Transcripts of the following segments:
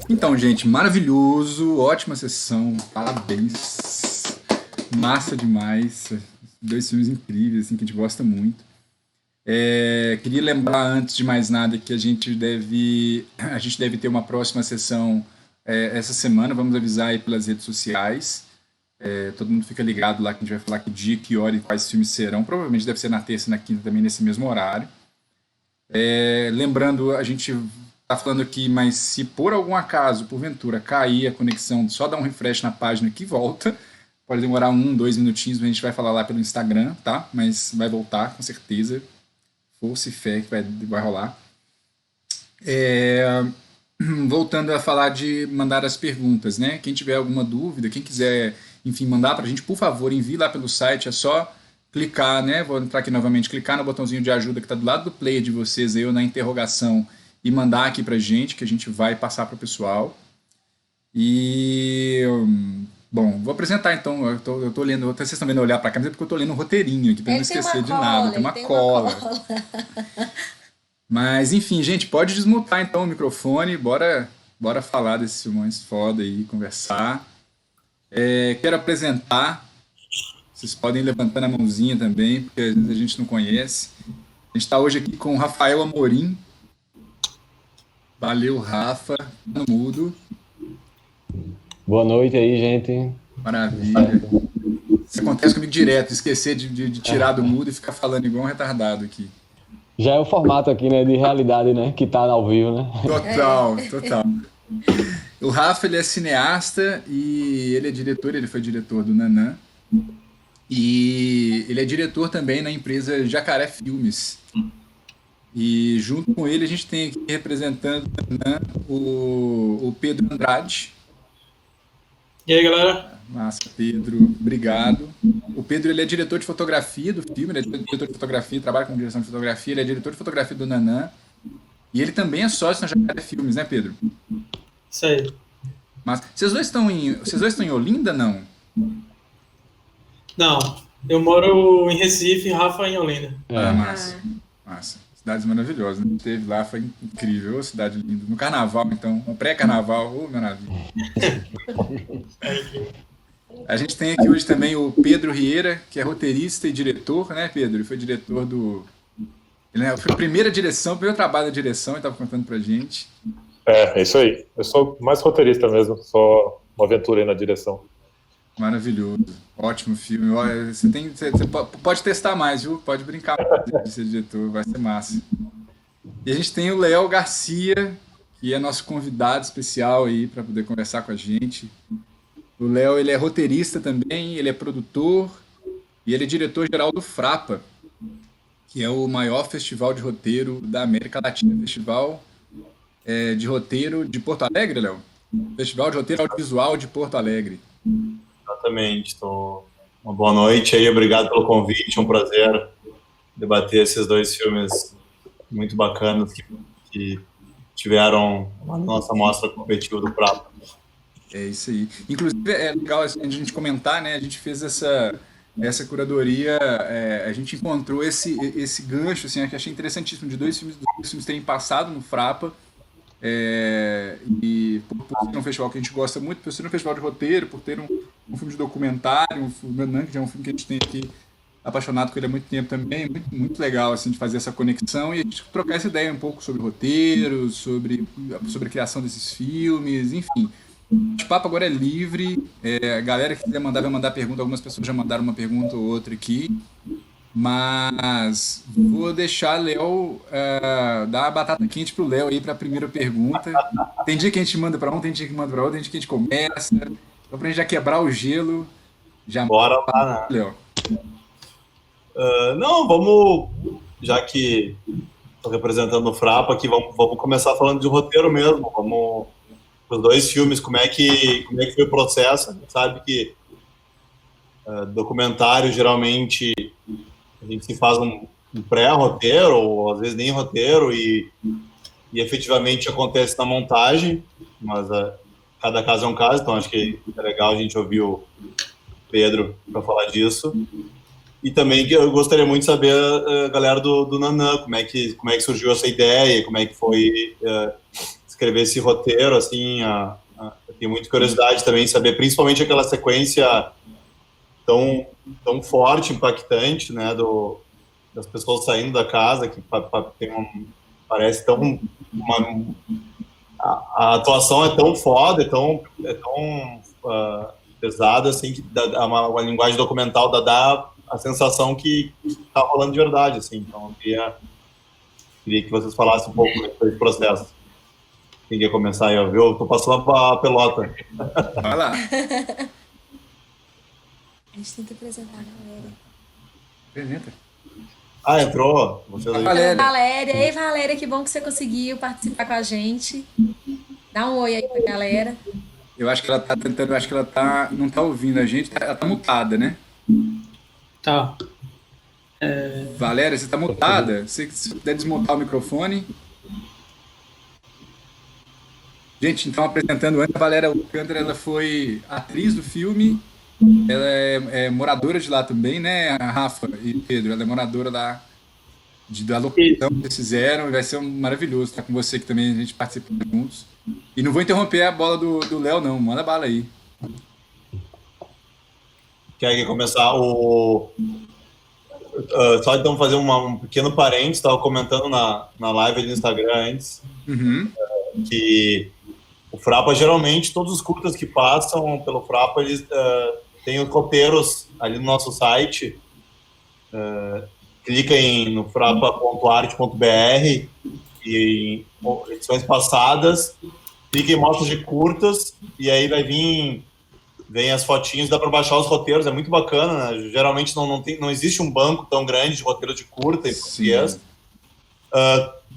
Então, gente, maravilhoso, ótima sessão, parabéns, massa demais, dois filmes incríveis, assim, que a gente gosta muito. Queria lembrar, antes de mais nada, que a gente deve ter uma próxima sessão essa semana, vamos avisar aí pelas redes sociais. Todo mundo fica ligado lá que a gente vai falar que dia, que hora e quais filmes serão. Provavelmente deve ser na terça e na quinta também, nesse mesmo horário. Lembrando, a gente tá falando aqui, mas se por algum acaso, porventura, cair a conexão, só dá um refresh na página que volta. Pode demorar 1, 2 minutinhos, a gente vai falar lá pelo Instagram, tá? Mas vai voltar, com certeza. Força e fé que vai rolar. Voltando a falar de mandar as perguntas, né? Quem tiver alguma dúvida, quem quiser, enfim, mandar pra gente, por favor, envie lá pelo site, é só clicar, né? Vou entrar aqui novamente, clicar no botãozinho de ajuda que está do lado do player de vocês, aí, ou na interrogação, e mandar aqui pra gente, que a gente vai passar pro pessoal. E bom, vou apresentar então. Eu tô lendo, vocês estão vendo eu olhar pra cá, mas é porque eu tô lendo um roteirinho aqui, pra não esquecer de nada. Tem uma cola. Mas enfim, gente, pode desmutar então o microfone, bora falar desses filmões foda aí, conversar. Quero apresentar. Vocês podem ir levantando a mãozinha também, porque às vezes a gente não conhece. A gente está hoje aqui com o Rafael Amorim. Valeu, Rafa. Tá no mudo. Boa noite aí, gente. Maravilha. Isso acontece comigo direto, esquecer de tirar do mudo e ficar falando igual um retardado aqui. Já é o formato aqui, né, de realidade, né, que tá ao vivo, né? Total. O Rafa, ele é cineasta e ele foi diretor do Nanã. E ele é diretor também na empresa Jacaré Filmes. E junto com ele a gente tem aqui representando o Pedro Andrade. E aí, galera? Massa, Pedro, obrigado. O Pedro, ele é diretor de fotografia do filme, ele é diretor de fotografia, trabalha com direção de fotografia, ele é diretor de fotografia do Nanã. E ele também é sócio na Jacaré Filmes, né, Pedro? Isso aí. Mas vocês dois estão em Olinda, não? Não, eu moro em Recife, Rafa em Olinda. Massa. Cidades maravilhosas, né? Teve lá, foi incrível, cidade linda. No carnaval, então, no pré-carnaval, maravilha. A gente tem aqui hoje também o Pedro Rieira, que é roteirista e diretor, né, Pedro? Ele foi diretor do... Foi a primeira direção, o primeiro trabalho da direção, ele estava contando pra gente. É isso aí. Eu sou mais roteirista mesmo, só uma aventura aí na direção. Maravilhoso. Ótimo filme. Olha, você pode testar mais, viu? Pode brincar mais de ser diretor, vai ser massa. E a gente tem o Léo Garcia, que é nosso convidado especial aí para poder conversar com a gente. O Léo, ele é roteirista também, ele é produtor e ele é diretor-geral do Frapa, que é o maior festival de roteiro da América Latina. Festival de roteiro de Porto Alegre, Léo? Festival de roteiro audiovisual de Porto Alegre. Exatamente. Uma boa noite aí, obrigado pelo convite, é um prazer debater esses dois filmes muito bacanas que tiveram a nossa mostra competitiva do Prapa. É isso aí. Inclusive, é legal a gente comentar, né? A gente fez essa curadoria, a gente encontrou esse gancho, assim, que achei interessantíssimo, de dois filmes terem passado no Frapa, e por ser um festival que a gente gosta muito, por ser um festival de roteiro, por ter um filme de documentário, um filme, que é um filme que a gente tem aqui apaixonado com ele há muito tempo também, muito, muito legal assim, de fazer essa conexão e a gente trocar essa ideia um pouco sobre roteiro, sobre a criação desses filmes, enfim. O papo agora é livre, a galera que quiser mandar vai mandar pergunta, algumas pessoas já mandaram uma pergunta ou outra aqui, mas vou deixar Léo dar a batata quente pro Léo aí para a primeira pergunta. Tem dia que a gente manda para um, tem dia que manda para outro, tem dia que a gente começa. Então, pra gente já quebrar o gelo, já bora lá, né? Léo. Não, vamos, já que estou representando o Frapa aqui, vamos começar falando de roteiro mesmo. Vamos os dois filmes, como é que foi o processo? A gente sabe que documentário geralmente a gente se faz um pré-roteiro, ou às vezes nem roteiro, e efetivamente acontece na montagem, mas cada caso é um caso, então acho que é legal a gente ouvir o Pedro para falar disso. E também que eu gostaria muito de saber a galera do Nanã, como é que surgiu essa ideia, como é que foi escrever esse roteiro, assim, eu tenho muita curiosidade também em saber, principalmente aquela sequência tão forte, impactante, né, das pessoas saindo da casa, que parece tão... A atuação é tão foda, é tão pesada, assim, que uma linguagem documental dá a sensação que tá rolando de verdade, assim. Então, eu queria que vocês falassem um pouco desse processo. Quem quer começar aí, viu? Eu tô passando a pelota. Vai lá. A gente tem que apresentar a galera. Apresenta. Entrou. Você daí. Valéria. Ei, Valéria, que bom que você conseguiu participar com a gente. Dá um oi aí pra galera. Eu acho que ela tá tentando, não tá ouvindo a gente, ela tá mutada, né? Tá. Valéria, você tá mutada. Se puder desmontar o microfone. Gente, então apresentando antes, a Valéria Alcântara, ela foi atriz do filme, ela é moradora de lá também, né, a Rafa e Pedro? Ela é moradora lá da locação que eles fizeram, e vai ser maravilhoso estar com você, que também a gente participa juntos. E não vou interromper a bola do Léo, não, manda bala aí. Quer começar só então fazer um pequeno parênteses, estava comentando na live do Instagram antes, que o Frapa, geralmente, todos os curtas que passam pelo Frapa, eles têm os roteiros ali no nosso site. Clica no frapa.arte.br e em edições passadas, clica em mostras de curtas, e aí vem as fotinhas, dá para baixar os roteiros, é muito bacana, né? Geralmente não existe um banco tão grande de roteiros de curta em português.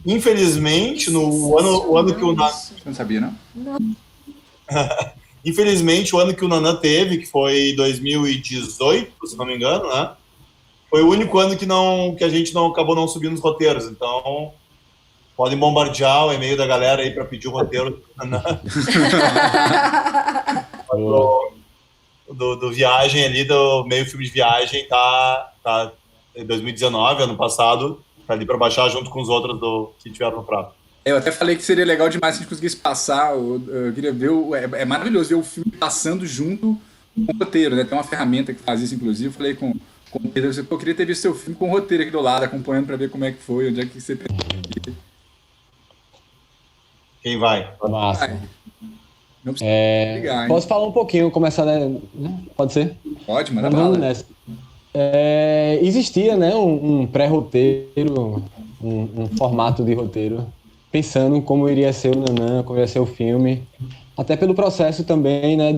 Infelizmente, o ano que o Nanã... Você não sabia, não? Não. Infelizmente, o ano que o Nanã teve, que foi 2018, se não me engano, né? Foi o único ano que a gente acabou não subindo os roteiros. Então, podem bombardear o e-mail da galera aí para pedir o roteiro do Nanã. do Viagem ali, do meio filme de viagem, tá em 2019, ano passado, tá ali para baixar junto com os outros que tiveram no Frapa. Eu até falei que seria legal demais se a gente conseguisse passar, eu queria ver, é maravilhoso ver o filme passando junto com o roteiro, né? Tem uma ferramenta que faz isso, inclusive, eu falei com o Pedro, eu queria ter visto seu filme com o roteiro aqui do lado, acompanhando para ver como é que foi, onde é que você... Quem vai? Massa. Não precisa ligar, hein? Posso falar um pouquinho, começar, né? Pode ser? Pode, manda Vamos bala. nessa. Existia, né, um pré-roteiro, um formato de roteiro, pensando como iria ser o Nanã, como iria ser o filme, até pelo processo também, né,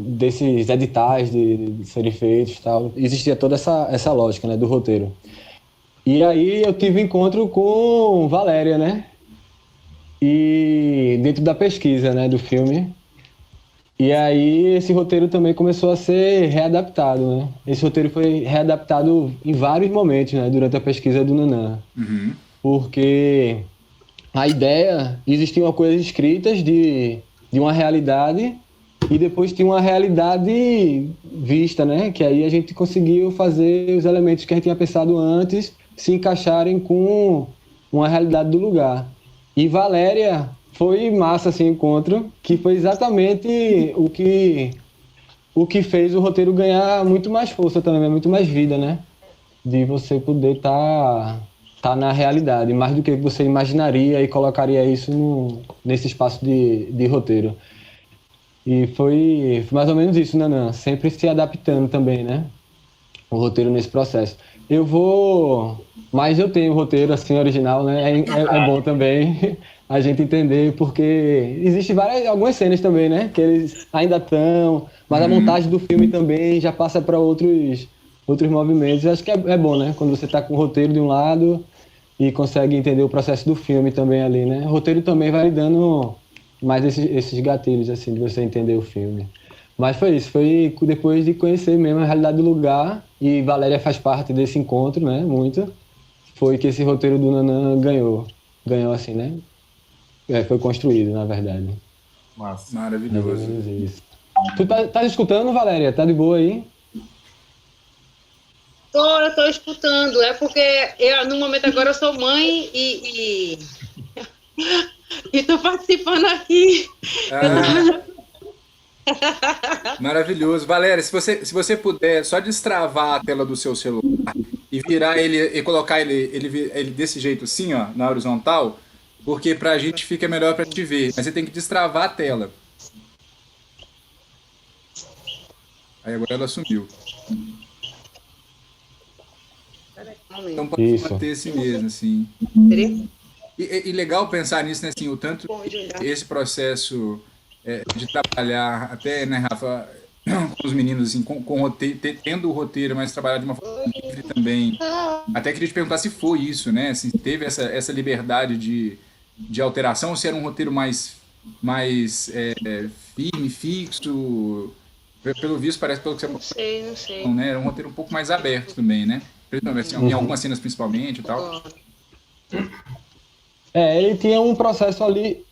desses editais de serem feitos e tal. Existia toda essa lógica, né, do roteiro. E aí eu tive encontro com Valéria, né, e dentro da pesquisa, né, do filme. E aí esse roteiro também começou a ser readaptado, né? Esse roteiro foi readaptado em vários momentos, né, durante a pesquisa do Nanã. Porque a ideia, existiam coisas escritas de uma realidade e depois tinha uma realidade vista, né? Que aí a gente conseguiu fazer os elementos que a gente tinha pensado antes se encaixarem com uma realidade do lugar. E Valéria... Foi massa esse encontro, que foi exatamente o que fez o roteiro ganhar muito mais força também, muito mais vida, né? De você poder tá na realidade, mais do que você imaginaria e colocaria isso nesse espaço de roteiro. E foi mais ou menos isso, Nanã, sempre se adaptando também, né? O roteiro nesse processo. Mas eu tenho o roteiro assim original, né? É bom também a gente entender, porque existem algumas cenas também, né? Que eles ainda estão, mas a montagem do filme também já passa para outros movimentos. Eu acho que é bom, né? Quando você está com o roteiro de um lado e consegue entender o processo do filme também ali, né? O roteiro também vai dando mais esses gatilhos, assim, de você entender o filme. Mas foi isso, foi depois de conhecer mesmo a realidade do lugar, e Valéria faz parte desse encontro, né? Muito. Foi que esse roteiro do Nanã ganhou assim, né? Foi construído, na verdade. Massa. Maravilhoso. Isso. Tu tá escutando, Valéria? Tá de boa aí? Eu tô escutando. É porque no momento agora eu sou mãe e E tô participando aqui. Ah, maravilhoso. Valéria, se você puder só destravar a tela do seu celular e virar ele e colocar ele desse jeito assim, ó, na horizontal, porque pra gente fica melhor pra te ver. Mas você tem que destravar a tela. Aí agora ela sumiu. Então pode Isso. manter esse mesmo, assim. Peraí. E legal pensar nisso, né? Assim, o tanto Bom, Julia. esse processo de trabalhar, até, né, Rafa, com os meninos, assim, com roteiro, tendo o roteiro, mas trabalhar de uma forma livre também. Até queria te perguntar se foi isso, né? Se teve essa liberdade de alteração, ou se era um roteiro mais firme, fixo. Pelo visto, parece pelo que você Não sei. falou, né? Era um roteiro um pouco mais aberto também, né? Principalmente, assim, em algumas cenas principalmente e tal. Ele tinha um processo ali.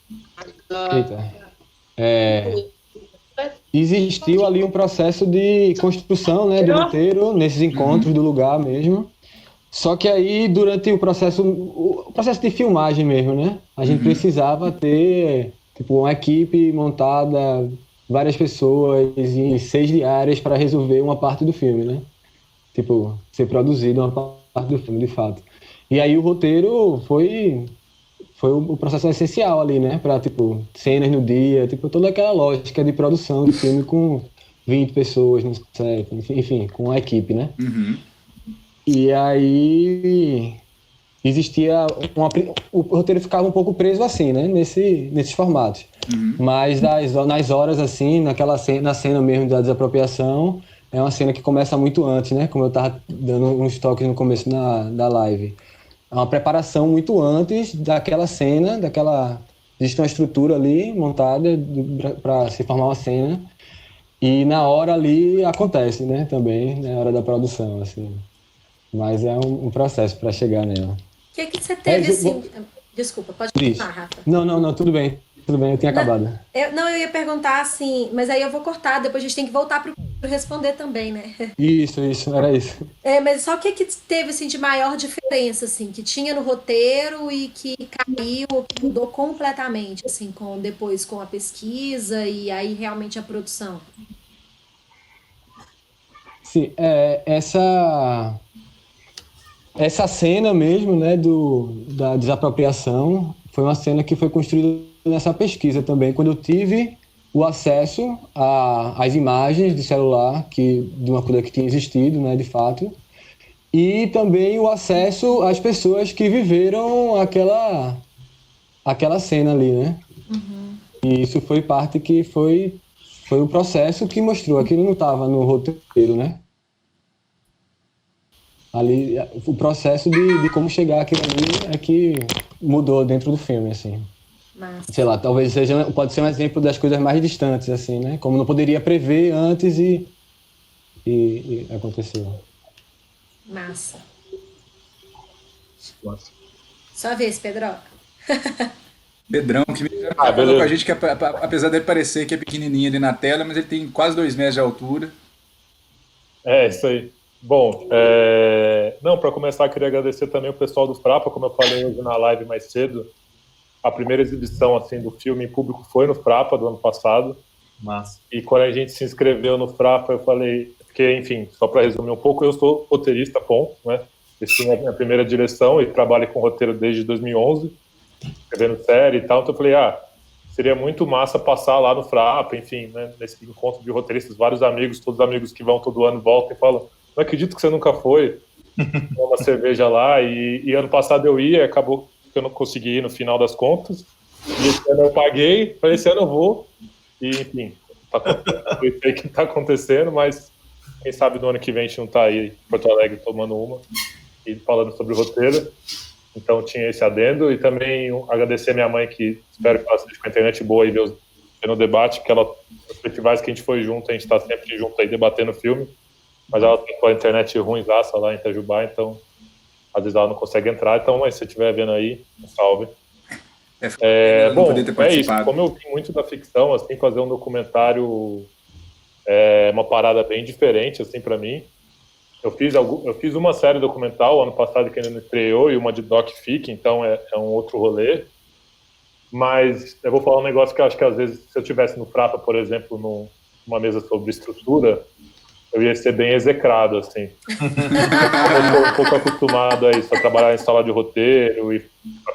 Eita. Existiu ali um processo de construção, né, do roteiro, nesses encontros do lugar mesmo. Só que aí, durante o processo de filmagem mesmo, né, a gente precisava ter, tipo, uma equipe montada, várias pessoas em 6 diárias para resolver uma parte do filme, né? Tipo, ser produzido uma parte do filme, de fato. E aí o roteiro foi o processo essencial ali, né? Para, tipo, cenas no dia, tipo, toda aquela lógica de produção de filme com 20 pessoas no set, enfim, com a equipe, né? Uhum. E aí existia o roteiro ficava um pouco preso assim, né? Nesses formatos. Mas nas horas assim, na cena mesmo da desapropriação, é uma cena que começa muito antes, né? Como eu tava dando uns toques no começo da live. É uma preparação muito antes daquela cena, existe uma estrutura ali montada para se formar uma cena. E na hora ali acontece, né? Também, na hora da produção, assim. Mas é um processo para chegar nela. O que você teve, eu assim... vou- Desculpa, pode Isso. continuar, Rafa. Não, tudo bem, eu tinha acabado. Eu ia perguntar assim, mas aí eu vou cortar, depois a gente tem que voltar para responder também, né? Isso, era isso. Mas só o que teve assim de maior diferença assim, que tinha no roteiro e que caiu, ou que mudou completamente assim, depois com a pesquisa e aí realmente a produção? Sim, essa cena mesmo, né, da desapropriação, foi uma cena que foi construída nessa pesquisa também, quando eu tive o acesso às imagens de celular de uma coisa que tinha existido, né, de fato, e também o acesso às pessoas que viveram aquela cena ali, né? E isso foi parte que foi o processo que mostrou, aquilo não estava no roteiro, né? Ali, o processo de como chegar aquilo ali é que mudou dentro do filme, assim. Massa. Sei lá, talvez pode ser um exemplo das coisas mais distantes, assim, né? Como não poderia prever antes e aconteceu. Massa. Sua vez, Pedro. Pedrão, que falou com a gente que apesar dele parecer que é pequenininho ali na tela, mas ele tem quase 2 metros de altura. É, isso aí. Bom, não, para começar, queria agradecer também o pessoal do Frapa, como eu falei hoje na live mais cedo. A primeira exibição assim, do filme em público foi no Frapa do ano passado. Massa. E quando a gente se inscreveu no Frapa, eu falei, porque, enfim, só para resumir um pouco, eu sou roteirista, ponto, né? Esse filme é a minha primeira direção e trabalho com roteiro desde 2011, escrevendo série e tal. Então eu falei, seria muito massa passar lá no Frapa, enfim, né? Nesse encontro de roteiristas, vários amigos, todos os amigos que vão todo ano voltam e falam, não acredito que você nunca foi, uma cerveja lá. E ano passado eu ia, acabou que eu não consegui ir no final das contas. E esse ano eu paguei, falei, esse ano eu vou. E, enfim, foi isso aí que tá acontecendo, mas quem sabe no ano que vem a gente não tá aí em Porto Alegre tomando uma e falando sobre o roteiro. Então tinha esse adendo. E também agradecer a minha mãe, que espero que ela esteja com a internet boa aí vendo o debate, porque nos festivais que a gente foi junto, a gente tá sempre junto aí debatendo o filme. Mas ela tem com a internet ruimzaça lá em Itajubá, então às vezes ela não consegue entrar. Então, mas se você estiver vendo aí, um salve. Bom, é isso. Como eu vi muito da ficção, assim, fazer um documentário é uma parada bem diferente, assim, para mim. Eu fiz uma série documental ano passado que ainda não estreou e uma de doc-fic, então é um outro rolê. Mas eu vou falar um negócio que eu acho que às vezes, se eu tivesse no Frapa, por exemplo, numa mesa sobre estrutura, eu ia ser bem execrado, assim. Eu estou um pouco acostumado a isso, a trabalhar em sala de roteiro e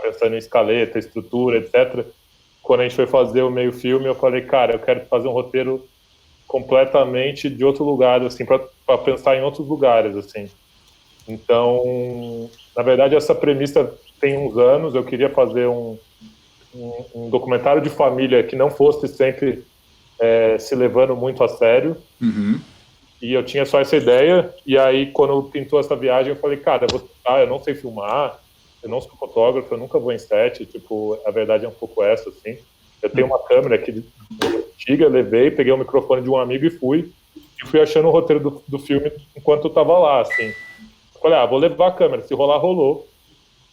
pensando em escaleta, estrutura, etc. Quando a gente foi fazer o meio filme, eu falei, cara, eu quero fazer um roteiro completamente de outro lugar, assim, para pensar em outros lugares, assim. Então, na verdade, essa premissa tem uns anos. Eu queria fazer um documentário de família que não fosse sempre se levando muito a sério. Uhum. E eu tinha só essa ideia. E aí, quando pintou essa viagem, eu falei, cara, eu não sei filmar, eu não sou fotógrafo, eu nunca vou em set. Tipo, a verdade é um pouco essa, assim. Eu tenho uma câmera aqui antiga, levei, peguei o microfone de um amigo e fui achando o roteiro do filme enquanto eu tava lá, assim. Falei, vou levar a câmera, se rolar, rolou.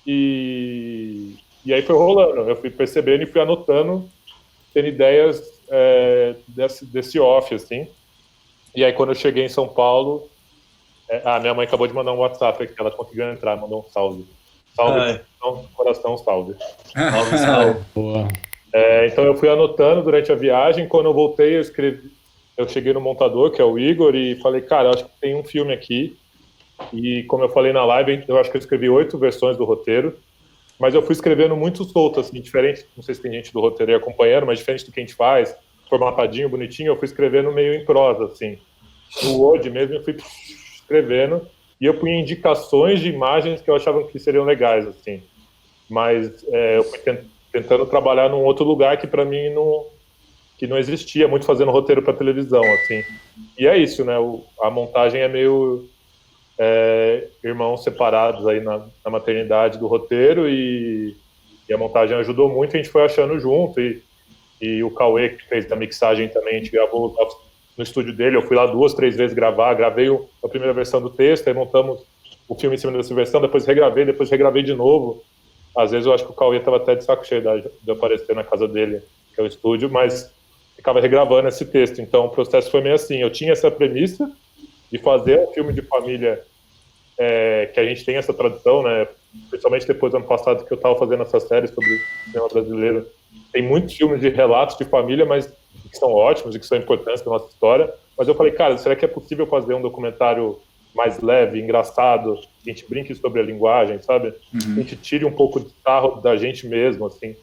E aí foi rolando, eu fui percebendo e fui anotando, tendo ideias desse off, assim. E aí quando eu cheguei em São Paulo, minha mãe acabou de mandar um WhatsApp aqui, ela conseguiu entrar, mandou um salve. Salve, coração, salve. Salve, salve. Boa. Então eu fui anotando durante a viagem. Quando eu voltei, eu cheguei no montador, que é o Igor, e falei, cara, eu acho que tem um filme aqui. E como eu falei na live, eu acho que eu escrevi 8 versões do roteiro, mas eu fui escrevendo muito solto, assim, diferente, não sei se tem gente do roteiro aí acompanhando, mas diferente do que a gente faz, formatadinho, bonitinho, eu fui escrevendo meio em prosa, assim. No Word mesmo, eu fui escrevendo, e eu punha indicações de imagens que eu achava que seriam legais, assim. Mas eu fui tentando trabalhar num outro lugar que para mim não existia, muito fazendo roteiro para televisão, assim. E é isso, né? A montagem é meio irmãos separados aí na maternidade do roteiro, e a montagem ajudou muito, a gente foi achando junto, e o Cauê, que fez a mixagem também, a gente gravou no estúdio dele, eu fui lá 2, 3 vezes gravar, gravei a primeira versão do texto, aí montamos o filme em cima dessa versão, depois regravei de novo. Às vezes eu acho que o Cauê estava até de saco cheio de aparecer na casa dele, que é o estúdio, mas ficava regravando esse texto. Então o processo foi meio assim, eu tinha essa premissa de fazer um filme de família, que a gente tem essa tradição, né? Principalmente depois do ano passado que eu estava fazendo essa série sobre o cinema brasileiro. Tem muitos filmes de relatos de família, mas que são ótimos e que são importantes para nossa história. Mas eu falei, cara, será que é possível fazer um documentário mais leve, engraçado, que a gente brinque sobre a linguagem, sabe? Uhum. A gente tire um pouco de sarro da gente mesmo, assim.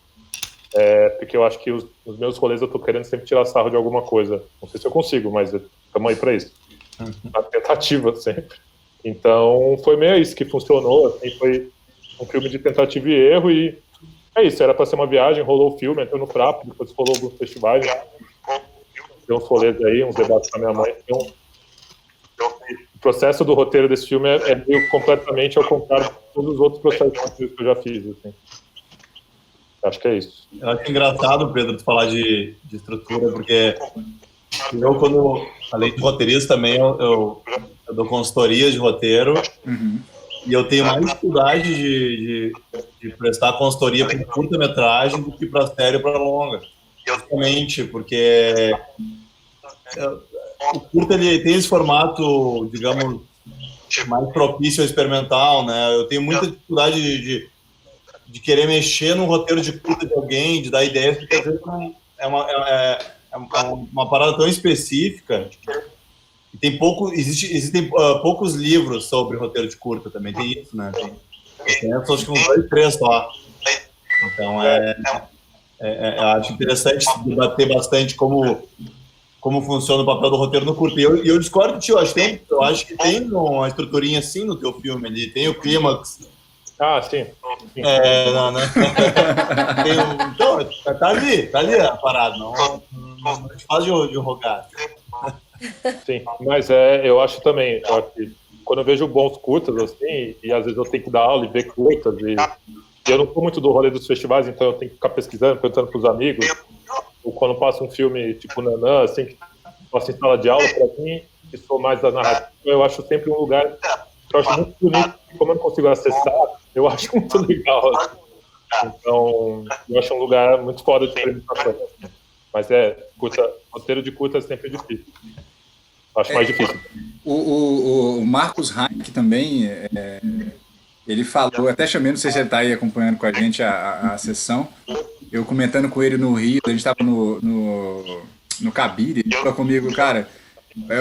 Porque eu acho que nos meus rolês eu tô querendo sempre tirar sarro de alguma coisa. Não sei se eu consigo, mas estamos aí para isso. A tentativa sempre. Então foi meio isso que funcionou, assim, foi um filme de tentativa e erro, e é isso, era para ser uma viagem, rolou o filme, entrou no Frapa, depois rolou alguns festivais, deu uns rolês aí, uns debates com a minha mãe. Então, o processo do roteiro desse filme é meio completamente ao contrário de todos os outros processos que eu já fiz, assim. Acho que é isso. Eu acho engraçado, Pedro, tu falar de estrutura, porque eu, quando, além de roteirista também, eu dou consultoria de roteiro. Uhum. E eu tenho mais dificuldade de prestar consultoria para curta-metragem do que para série ou para longa. Justamente porque o curta ele tem esse formato, digamos, mais propício ao experimental, né? Eu tenho muita dificuldade de querer mexer no roteiro de curta de alguém, de dar ideias, porque às vezes é uma parada tão específica. E tem existem poucos livros sobre roteiro de curta também, tem isso, né? Tem acho que uns 2, 3 só. Então, eu acho interessante debater bastante como funciona o papel do roteiro no curta. E eu discordo de ti, eu acho que tem uma estruturinha assim no teu filme ali, tem o clímax. Ah, sim. Não, né? Então, tá ali a parada, não te faz de rogar. Sim, mas eu acho também, que quando eu vejo bons curtas, assim, e às vezes eu tenho que dar aula e ver curtas, e eu não sou muito do rolê dos festivais, então eu tenho que ficar pesquisando, perguntando pros amigos, ou quando passa um filme tipo Nanã, assim, que passa em sala de aula, pra mim, que sou mais da narrativa, eu acho sempre um lugar que eu acho muito bonito, e como eu não consigo acessar, eu acho muito legal, assim. Então, eu acho um lugar muito foda de experimentação. Mas roteiro de curta é sempre difícil. Acho mais difícil. O Marcos Heinck também, ele falou, até chamei, não sei se ele está aí acompanhando com a gente a sessão, eu comentando com ele no Rio, a gente tava no Cabide, ele falou comigo, cara,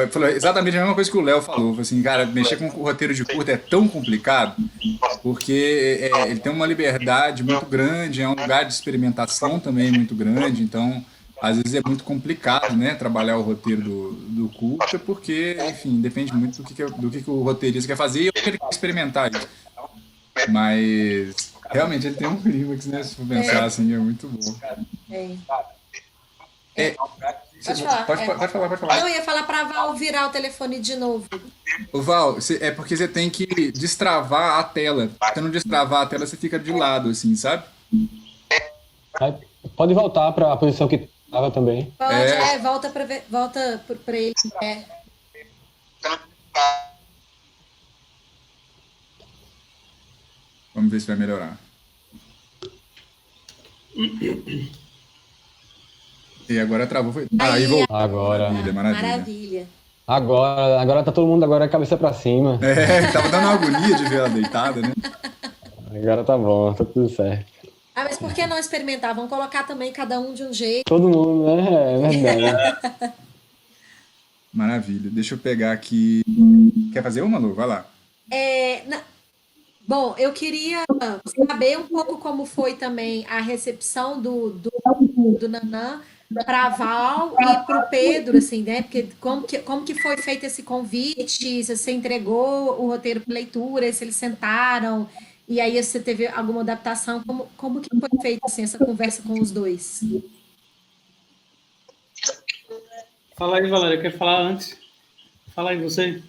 falou exatamente a mesma coisa que o Léo falou, falou assim, cara, mexer com o roteiro de curta é tão complicado, porque ele tem uma liberdade muito grande, é um lugar de experimentação também muito grande, então às vezes é muito complicado, né, trabalhar o roteiro do curta, porque, enfim, depende muito do que o roteirista quer fazer e eu quero experimentar isso. Mas realmente ele tem um clímax, né? Se for pensar assim, é muito bom. Pode falar. Não, eu ia falar pra Val virar o telefone de novo. Ô Val, é porque você tem que destravar a tela. Se você não destravar a tela, você fica de lado, assim, sabe? Aí, pode voltar para a posição que estava também. Pode, volta pra ele. Vamos ver se vai melhorar. E agora travou. Aí voltou. Agora. Maravilha. Agora tá todo mundo agora cabeça para cima. Tava dando uma agonia de ver ela deitada, né? Agora tá bom, tá tudo certo. Mas por que não experimentar? Vamos colocar também cada um de um jeito. Todo mundo, né? É verdade. Maravilha. Deixa eu pegar aqui. Quer fazer uma, Lu? Vai lá. Bom, eu queria saber um pouco como foi também a recepção do Nanã para a Val e para o Pedro, assim, né? Porque como que foi feito esse convite? Se você entregou o roteiro para leitura, se eles sentaram, e aí você teve alguma adaptação? Como que foi feita assim, essa conversa com os dois? Fala aí, Valéria, quer falar antes? Fala aí, você.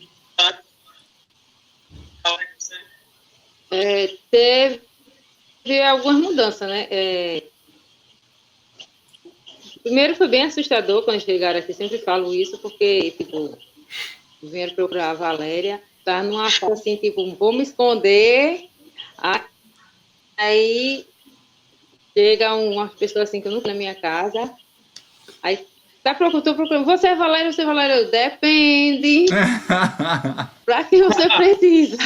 Teve algumas mudanças, né? Primeiro foi bem assustador quando chegaram aqui, sempre falo isso, porque, tipo, vieram procurar a Valéria, tá numa fase assim, tipo, vou me esconder, aí chega uma pessoa assim que eu nunca na minha casa, aí tô procurando, você é Valéria, eu, depende, pra que você precisa?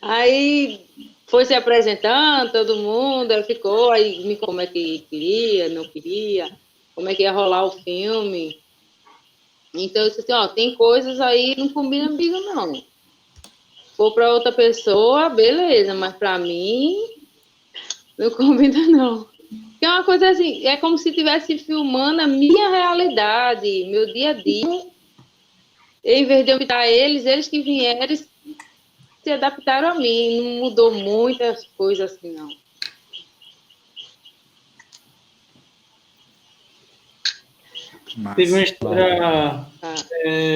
Aí foi se apresentando, todo mundo, aí ficou, aí me como é que queria, não queria, como é que ia rolar o filme. Então eu disse assim, tem coisas aí que não combina comigo, não. Se for para outra pessoa, beleza, mas para mim não combina, não. Porque é uma coisa assim, é como se estivesse filmando a minha realidade, meu dia a dia. Em vez de eu invitar eles que vieram se adaptaram a mim, não mudou muitas coisas assim, não. Massa. Teve uma história...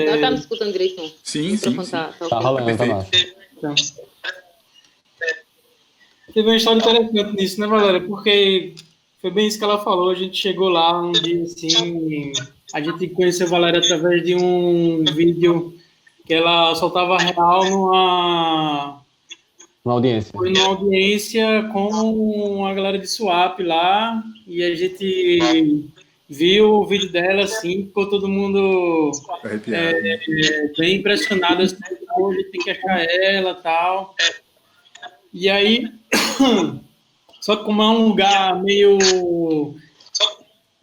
Não tá me escutando direito, não. Sim. Tá rolando, tá massa. Então, teve uma história interessante nisso, né, Valéria? Porque foi bem isso que ela falou. A gente chegou lá um dia assim, a gente conheceu a Valéria através de um vídeo que ela soltava real numa audiência com a galera de Swap lá, e a gente viu o vídeo dela assim, ficou todo mundo bem impressionado, assim, a gente tem que achar ela e tal. E aí, só que como é um lugar meio...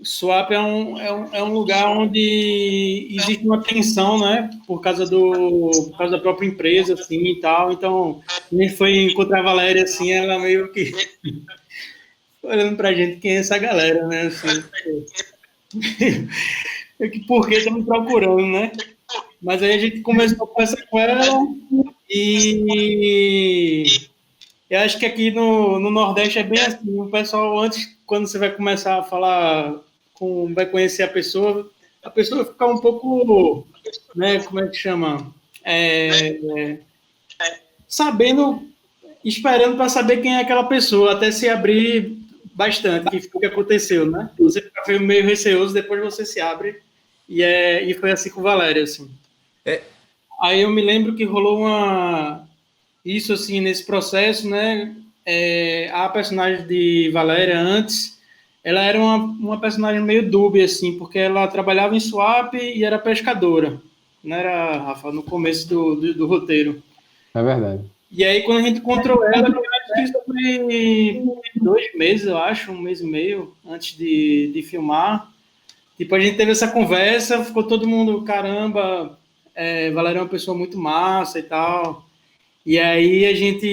Swap é um lugar onde existe uma tensão, né? Por causa da própria empresa, assim, e tal. Então, a gente foi encontrar a Valéria, assim, ela meio que olhando pra gente, quem é essa galera, né? Assim, por que estão me procurando, né? Mas aí a gente começou a conversar com ela e eu acho que aqui no Nordeste é bem assim. O pessoal, antes, quando você vai começar a falar... vai conhecer a pessoa vai ficar um pouco, né, como é que chama? Esperando para saber quem é aquela pessoa, até se abrir bastante, que foi o que aconteceu, né? Você fica meio receoso, depois você se abre, e foi assim com Valéria, assim. Aí eu me lembro que rolou isso, assim, nesse processo, né? A personagem de Valéria, antes... ela era uma personagem meio dúbia, assim, porque ela trabalhava em Swap e era pescadora. Não era, Rafa, no começo do roteiro. É verdade. E aí, quando a gente encontrou ela, acho que isso foi 2 meses, eu acho, 1 mês e meio antes de filmar. Tipo, a gente teve essa conversa, ficou todo mundo, caramba, Valéria é uma pessoa muito massa e tal. E aí a gente...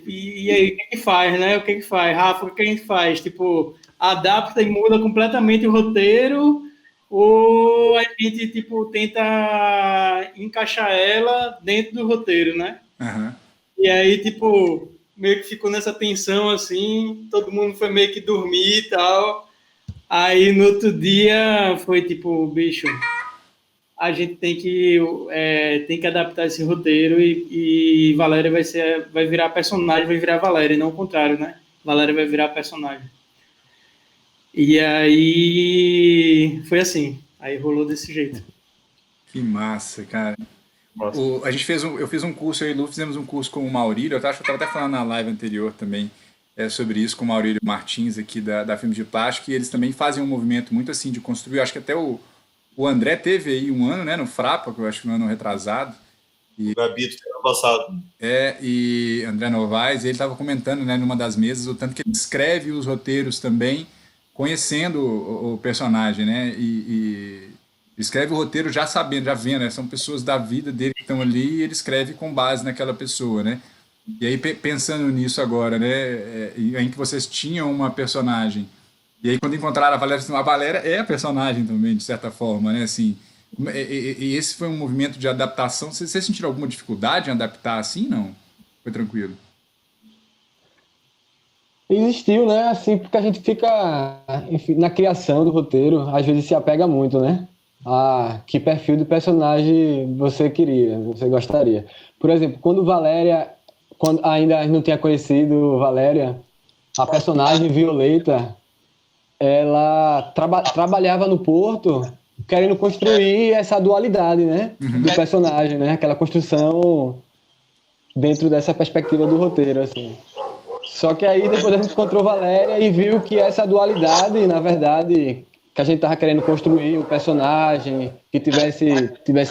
E aí, o que faz, né? O que faz? Rafa, o que a gente faz? Tipo, adapta e muda completamente o roteiro ou a gente, tipo, tenta encaixar ela dentro do roteiro, né? Uhum. E aí, tipo, meio que ficou nessa tensão, assim, todo mundo foi meio que dormir e tal. Aí, no outro dia, foi tipo, bicho, a gente tem que adaptar esse roteiro e Valéria vai virar personagem, vai virar Valéria, e não o contrário, né? Valéria vai virar personagem. E aí, foi assim. Aí rolou desse jeito. Que massa, cara. Eu fiz um curso, eu e Lu fizemos um curso com o Maurílio, eu estava até falando na live anterior também sobre isso, com o Maurílio Martins aqui da Filmes de Plástico, e eles também fazem um movimento muito assim de construir, eu acho que até o André teve aí um ano, né, no Frapa, que eu acho que um ano retrasado. O Gabito, ano passado. E André Novaes, ele estava comentando, né, numa das mesas, o tanto que ele escreve os roteiros também, conhecendo o personagem, né, e escreve o roteiro já sabendo, já vendo, né? São pessoas da vida dele que estão ali e ele escreve com base naquela pessoa, né? E aí, pensando nisso agora, né? Em que vocês tinham uma personagem, e aí quando encontraram a Valéria é a personagem também, de certa forma, né? Assim, e esse foi um movimento de adaptação. Vocês sentiram alguma dificuldade em adaptar assim, não? Foi tranquilo? Existiu, né? Assim, porque a gente fica, enfim, na criação do roteiro, às vezes se apega muito, né? Que perfil de personagem você queria, você gostaria. Por exemplo, quando ainda não tinha conhecido Valéria, a personagem Violeta, ela trabalhava no Porto querendo construir essa dualidade, né, do personagem, né, aquela construção dentro dessa perspectiva do roteiro, assim. Só que aí depois a gente encontrou Valéria e viu que essa dualidade, na verdade, que a gente estava querendo construir um personagem que tivesse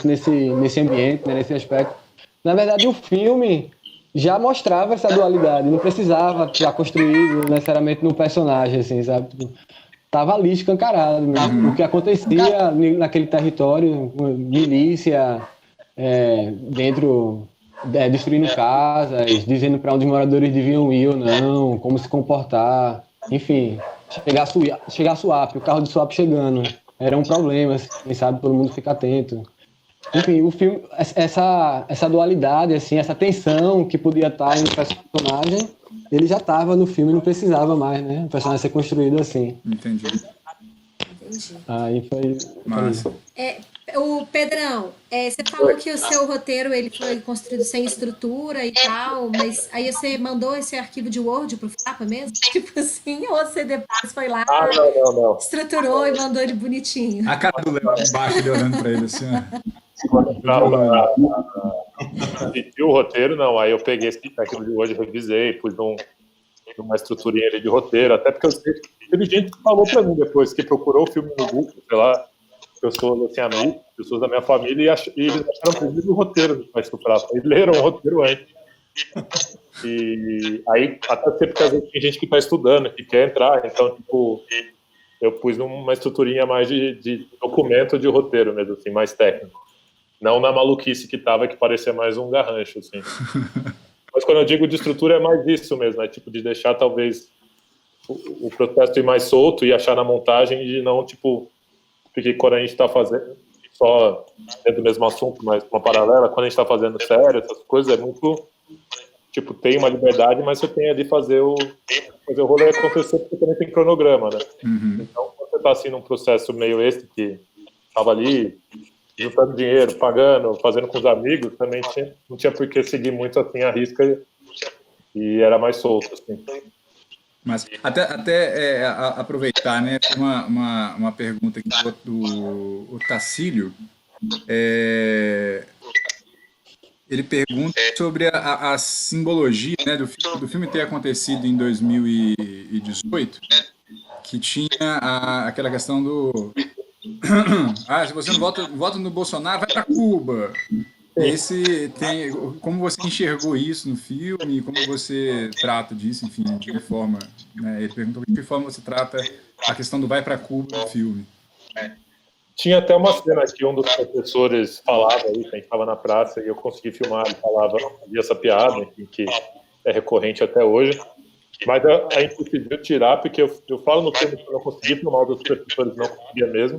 nesse ambiente, né, nesse aspecto. Na verdade, o filme já mostrava essa dualidade, não precisava estar construído necessariamente no personagem, assim, sabe? Tava ali escancarado mesmo. O que acontecia naquele território, milícia, destruindo casas, dizendo para onde os moradores deviam ir ou não, como se comportar, enfim... Chegar a swap, o carro de swap chegando, era um problema, assim, sabe? Todo mundo fica atento. Enfim, o filme, essa dualidade, assim, essa tensão que podia estar no personagem, ele já estava no filme, não precisava mais, né? O personagem ser construído assim. Entendi. Aí foi... Massa. O Pedrão, você falou que o seu roteiro ele foi construído sem estrutura e tal, mas aí você mandou esse arquivo de Word pro Frapa mesmo? Tipo assim, ou você depois foi lá, não. estruturou e mandou ele bonitinho? A cara do Léo embaixo, ele olhando pra ele assim, E o roteiro, não. Aí eu peguei esse arquivo de Word, revisei, pus numa estruturinha ali de roteiro, até porque eu sei que teve gente que falou pra mim depois, que procurou o filme no Google, sei lá, pessoas assim, amigos, pessoas da minha família, e eles acharam perdido o roteiro do Frapa. Eles leram o roteiro antes. E aí, até porque às vezes tem gente que está estudando, que quer entrar, então, tipo, eu pus numa estruturinha mais de documento de roteiro mesmo, assim, mais técnico. Não na maluquice que tava, que parecia mais um garrancho, assim. Mas quando eu digo de estrutura, é mais isso mesmo, é tipo de deixar, talvez, o processo ir mais solto e achar na montagem de não, tipo... Porque quando a gente está fazendo, só dentro do mesmo assunto, mas uma paralela, quando a gente está fazendo sério, essas coisas, é muito, tipo, tem uma liberdade, mas você tem ali fazer o rolê acontecer, porque também tem cronograma, né? Então, quando você está assim num processo meio esse, que estava ali, juntando dinheiro, pagando, fazendo com os amigos, também não tinha por que seguir muito assim a risca e era mais solto, assim. Mas até aproveitar, né? Tem uma pergunta aqui do Tacílio. Ele pergunta sobre a simbologia, né, do filme ter acontecido em 2018, que tinha aquela questão do... se você não vota no Bolsonaro, vai para Cuba. Como você enxergou isso no filme, como você trata disso, enfim, de que forma, né? Ele perguntou de que forma você trata a questão do vai para Cuba no filme. Tinha até uma cena que um dos professores falava aí, que a gente estava na praça e eu consegui filmar, ele falava, havia essa piada, enfim, que é recorrente até hoje, mas a gente decidiu tirar, porque eu falo no filme que eu não consegui filmar, os outros professores não conseguiam mesmo,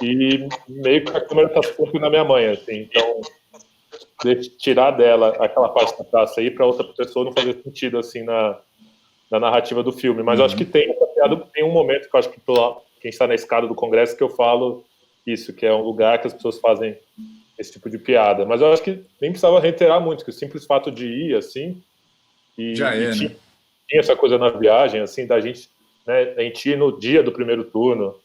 e meio que a câmera está sempre na minha mãe, assim, então tirar dela aquela parte da praça aí para outra pessoa não fazer sentido assim na narrativa do filme, mas eu acho que tem um momento que eu acho que quem está na escada do Congresso que eu falo isso, que é um lugar que as pessoas fazem esse tipo de piada, mas eu acho que nem precisava reiterar muito, que o simples fato de ir assim tinha essa coisa na viagem assim da gente, né, a gente ir no dia do primeiro turno,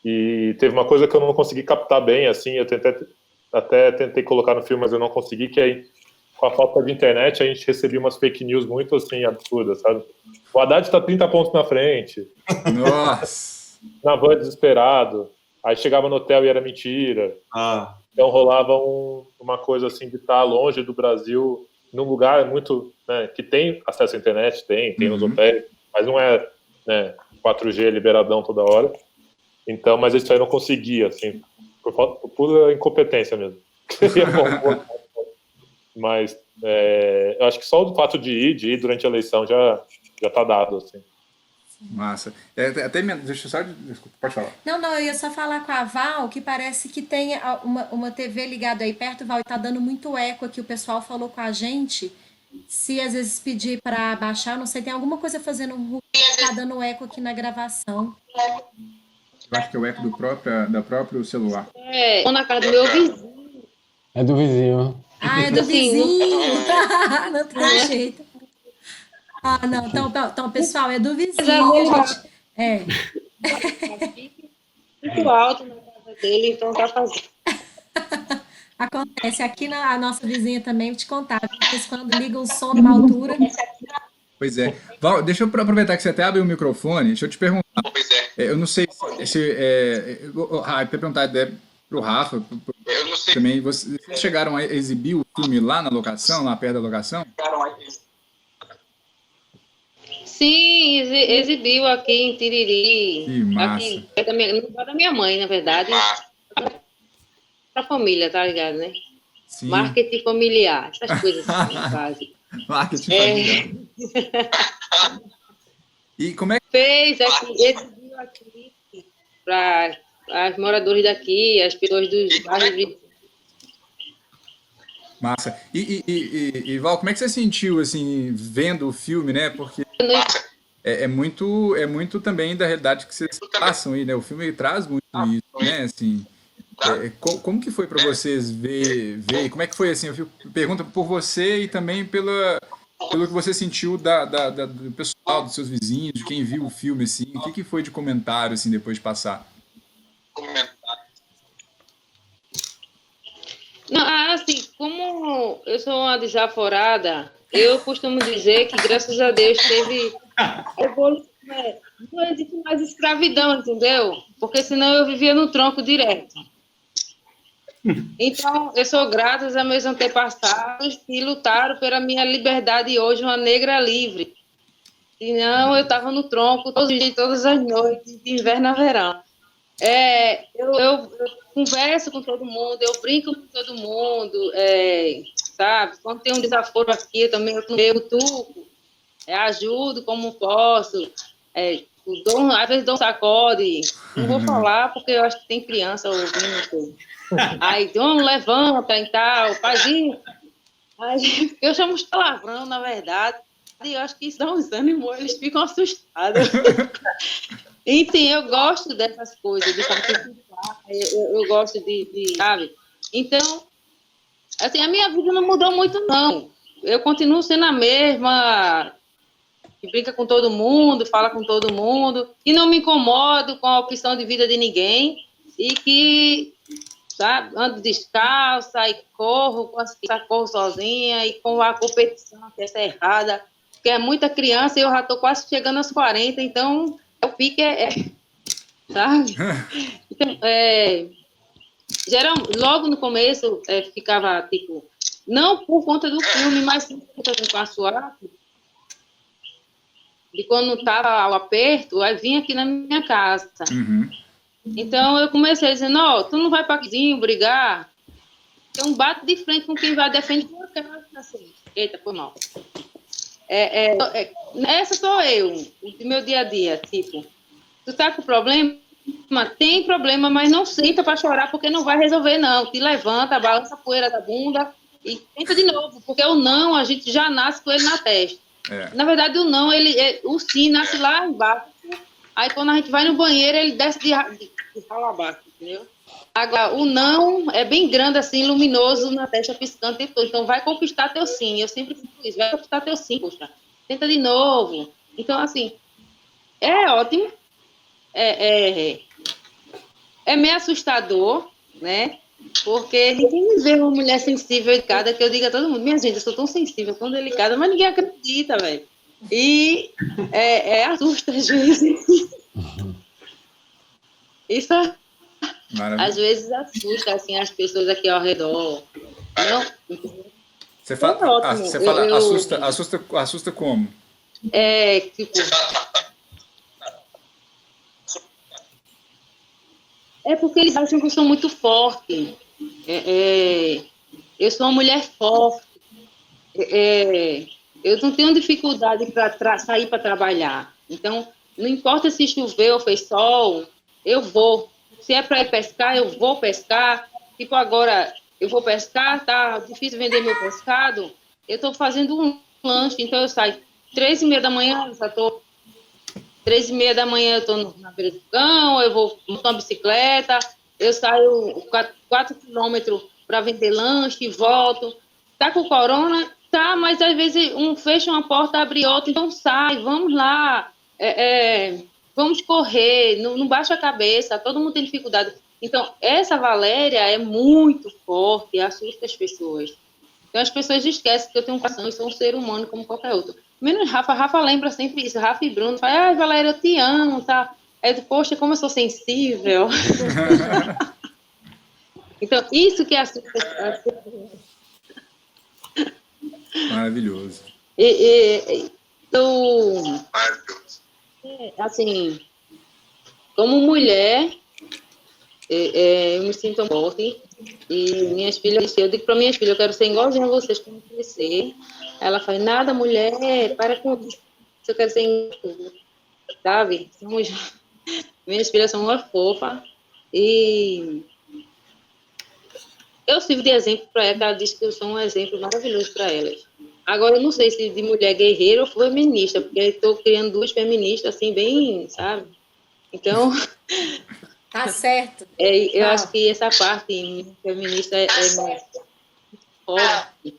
e teve uma coisa que eu não consegui captar bem assim, eu até tentei colocar no filme, mas eu não consegui, que aí, com a falta de internet, a gente recebia umas fake news muito, assim, absurdas, sabe? O Haddad está 30 pontos na frente. Nossa! Na van, desesperado. Aí chegava no hotel e era mentira. Então rolava uma coisa, assim, de estar longe do Brasil, num lugar muito, né, que tem acesso à internet, tem nos hotéis, mas não é, né, 4G liberadão toda hora. Então, mas isso aí eu não conseguia, assim, por pura incompetência mesmo. Mas eu acho que só o fato de ir durante a eleição já tá dado, assim. Massa. Deixa eu só... Desculpa, pode falar. Não, eu ia só falar com a Val, que parece que tem uma TV ligada aí perto, Val, e tá dando muito eco aqui, o pessoal falou com a gente, se às vezes pedir para baixar, não sei, tem alguma coisa fazendo ruído, tá dando eco aqui na gravação. Eu acho que é o eco do próprio celular. Tô na casa do meu vizinho. É do vizinho. Ah, é do vizinho. Não tem jeito. Ah, não. Então, pessoal, é do vizinho, gente. Muito alto na casa dele, então tá fazendo. Acontece. Aqui a nossa vizinha também, vou te contar. De vez quando liga o som numa altura. Pois é. Val, deixa eu aproveitar que você até abriu o microfone, deixa eu te perguntar. Eu não sei se eu perguntar pro Rafa, eu não sei. Também, vocês chegaram a exibir o filme lá na locação, lá perto da locação? Sim, exibiu aqui em Tiriri. Que massa. Aqui, não da minha mãe, na verdade. Pra família, tá ligado, né? Sim. Marketing familiar, essas coisas assim, quase. Marketing familiar. E como é que... Exibiu aqui para os moradores daqui, as pessoas dos bairros. Massa. E Val, como é que você sentiu, assim, vendo o filme, né? Porque é muito também da realidade que vocês passam aí, né? O filme traz muito isso, né? Assim, como que foi para vocês ver? Como é que foi, assim? Eu pergunto por você e também pelo que você sentiu do pessoal, dos seus vizinhos, de quem viu o filme, assim. O que foi de comentário, assim, depois de passar? Não, assim, como eu sou uma desaforada, eu costumo dizer que, graças a Deus, teve evolução, né? Não existe mais escravidão, entendeu? Porque senão eu vivia no tronco direto. Então, eu sou grata a meus antepassados que lutaram pela minha liberdade e hoje uma negra livre. Senão, eu estava no tronco todos os dias, todas as noites, de inverno a verão. Eu converso com todo mundo, eu brinco com todo mundo, sabe? Quando tem um desaforo aqui, eu também tuco, ajudo como posso, às vezes dou um sacode, não vou falar porque eu acho que tem criança ouvindo. Aí, levanta e tal, faz isso. Aí, eu chamo os palavrão, na verdade, e eu acho que isso dá uns ânimos, eles ficam assustados. Enfim, eu gosto dessas coisas, de participar, eu gosto de, sabe? Então, assim, a minha vida não mudou muito, não. Eu continuo sendo a mesma, que brinca com todo mundo, fala com todo mundo, e não me incomodo com a opção de vida de ninguém, e que, sabe, ando descalça e corro sozinha, e com a competição, que essa é errada, porque é muita criança e eu já estou quase chegando aos 40, então... O pique sabe? Então, logo no começo, ficava, tipo, não por conta do filme, mas por conta do Suape, e quando estava o aperto, aí vinha aqui na minha casa. Uhum. Então, eu comecei dizendo, tu não vai para vizinho brigar? Então, bate de frente com quem vai defender a casa. Assim. Eita, foi mal. Essa sou eu, do meu dia a dia, tipo, tu tá com problema? Tem problema, mas não senta para chorar, porque não vai resolver, não. Te levanta, balança a poeira da bunda e tenta de novo, porque o não, a gente já nasce com ele na testa. Na verdade, o não, o sim nasce lá embaixo. Aí, quando a gente vai no banheiro, ele desce de rala abaixo, entendeu? Agora, o não é bem grande, assim, luminoso na testa, piscando o tempo todo. Então, vai conquistar teu sim. Eu sempre digo isso, vai conquistar teu sim, poxa. Tenta de novo. Então, assim, é ótimo. É meio assustador, né? Porque ninguém me vê uma mulher sensível e delicada, que eu digo a todo mundo, minha gente, eu sou tão sensível, tão delicada, mas ninguém acredita, velho. E assusta às vezes. Isso às vezes assusta, assim, as pessoas aqui ao redor. Não, você fala, assusta como? Tipo... porque eles acham que eu sou muito forte. Eu sou uma mulher forte. Eu não tenho dificuldade para sair para trabalhar. Então, não importa se chover ou fez sol, eu vou. Se é para ir pescar, eu vou pescar. Tipo, agora, eu vou pescar, tá difícil vender meu pescado, eu estou fazendo um lanche, então eu saio 3h30 da manhã, já estou 3h30 da manhã eu estou na beira do cão, eu vou montar uma bicicleta, eu saio 4 quilômetros para vender lanche e volto. Tá com corona? Tá, mas às vezes fecha uma porta, abre outra, então sai, vamos lá, vamos correr, não baixa a cabeça, todo mundo tem dificuldade. Então, essa Valéria é muito forte, assusta as pessoas. Então, as pessoas esquecem que eu tenho um coração, eu sou um ser humano como qualquer outro. Menos Rafa lembra sempre isso. Rafa e Bruno falam, Valéria, eu te amo, tá? Aí eu, poxa, como eu sou sensível. Então, isso que é Maravilhoso. Então, assim, como mulher, eu me sinto forte. E minhas filhas, eu digo para minhas filhas, eu quero ser igualzinha a vocês quando crescer. Ela faz, nada, mulher, para com isso, eu quero ser igual, sabe? Minhas filhas são uma fofa e eu sirvo de exemplo para ela diz que eu sou um exemplo maravilhoso para elas. Agora, eu não sei se de mulher guerreira ou feminista, porque eu estou criando 2 feministas, assim, bem, sabe? Então... Tá certo. Eu acho que essa parte feminista é mais forte.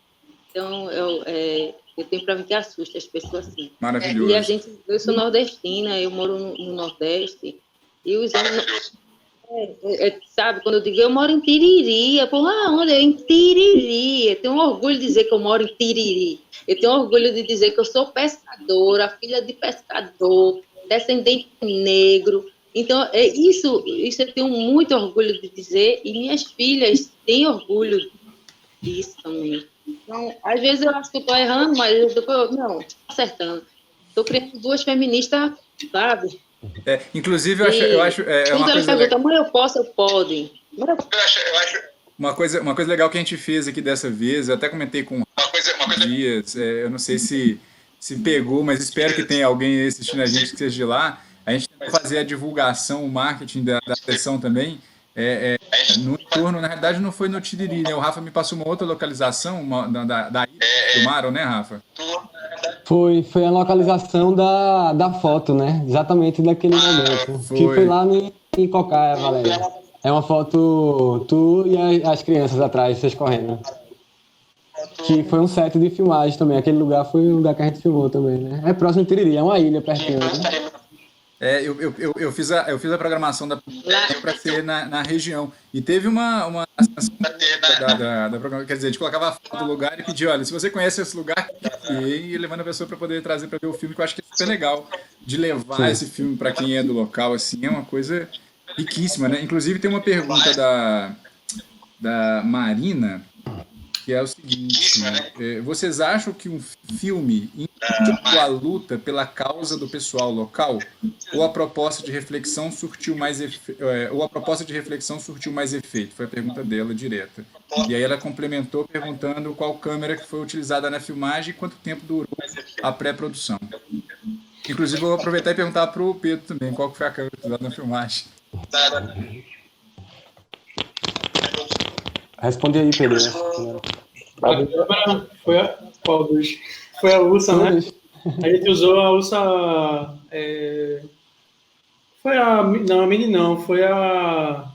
Então, eu tenho para mim que assusta as pessoas assim. Maravilhoso. E eu sou nordestina, eu moro no Nordeste, e os homens... sabe, quando eu digo, eu moro em Tiriri, onde? Em Tiriri. Eu tenho orgulho de dizer que eu moro em Tiriri. Eu tenho orgulho de dizer que eu sou pescadora, filha de pescador, descendente negro. Então, isso eu tenho muito orgulho de dizer, e minhas filhas têm orgulho disso também. Então, às vezes eu acho que eu estou errando, mas eu estou acertando. Estou criando 2 feministas, sabe? Inclusive, eu acho uma coisa legal. Mãe, eu posso, eu pode. Uma coisa legal que a gente fez aqui dessa vez, eu até comentei com Dias, eu não sei se pegou, mas espero que tenha alguém assistindo a gente que seja de lá. A gente vai fazer a divulgação, o marketing da sessão também, no entorno, na realidade não foi no Tiriri, né? O Rafa me passou uma outra localização da ilha que filmaram, né, Rafa? Foi a localização da foto, né? Exatamente daquele momento. Que foi lá em Cocaia, Valéria. É uma foto tu e as crianças atrás, vocês correndo. Que foi um set de filmagem também. Aquele lugar foi o lugar que a gente filmou também, né? É próximo de Tiriri, é uma ilha pertinho, né? Eu fiz a programação para ser na região. E teve uma assinação da programação, quer dizer, a gente colocava a foto do lugar e pedia, olha, se você conhece esse lugar, e levando a pessoa para poder trazer para ver o filme, que eu acho que é super legal de levar esse filme para quem é do local, assim, é uma coisa riquíssima, né? Inclusive tem uma pergunta da Marina, que é o seguinte: vocês acham que um filme incentivou a luta pela causa do pessoal local, ou a proposta de reflexão surtiu mais efeito? Foi a pergunta dela direta. E aí ela complementou perguntando qual câmera que foi utilizada na filmagem e quanto tempo durou a pré-produção. Inclusive, eu vou aproveitar e perguntar para o Pedro também qual que foi a câmera utilizada na filmagem. Responde aí, Pedro. Foi a Ursa, né? A gente usou a Ursa. Não, a Mini não, foi a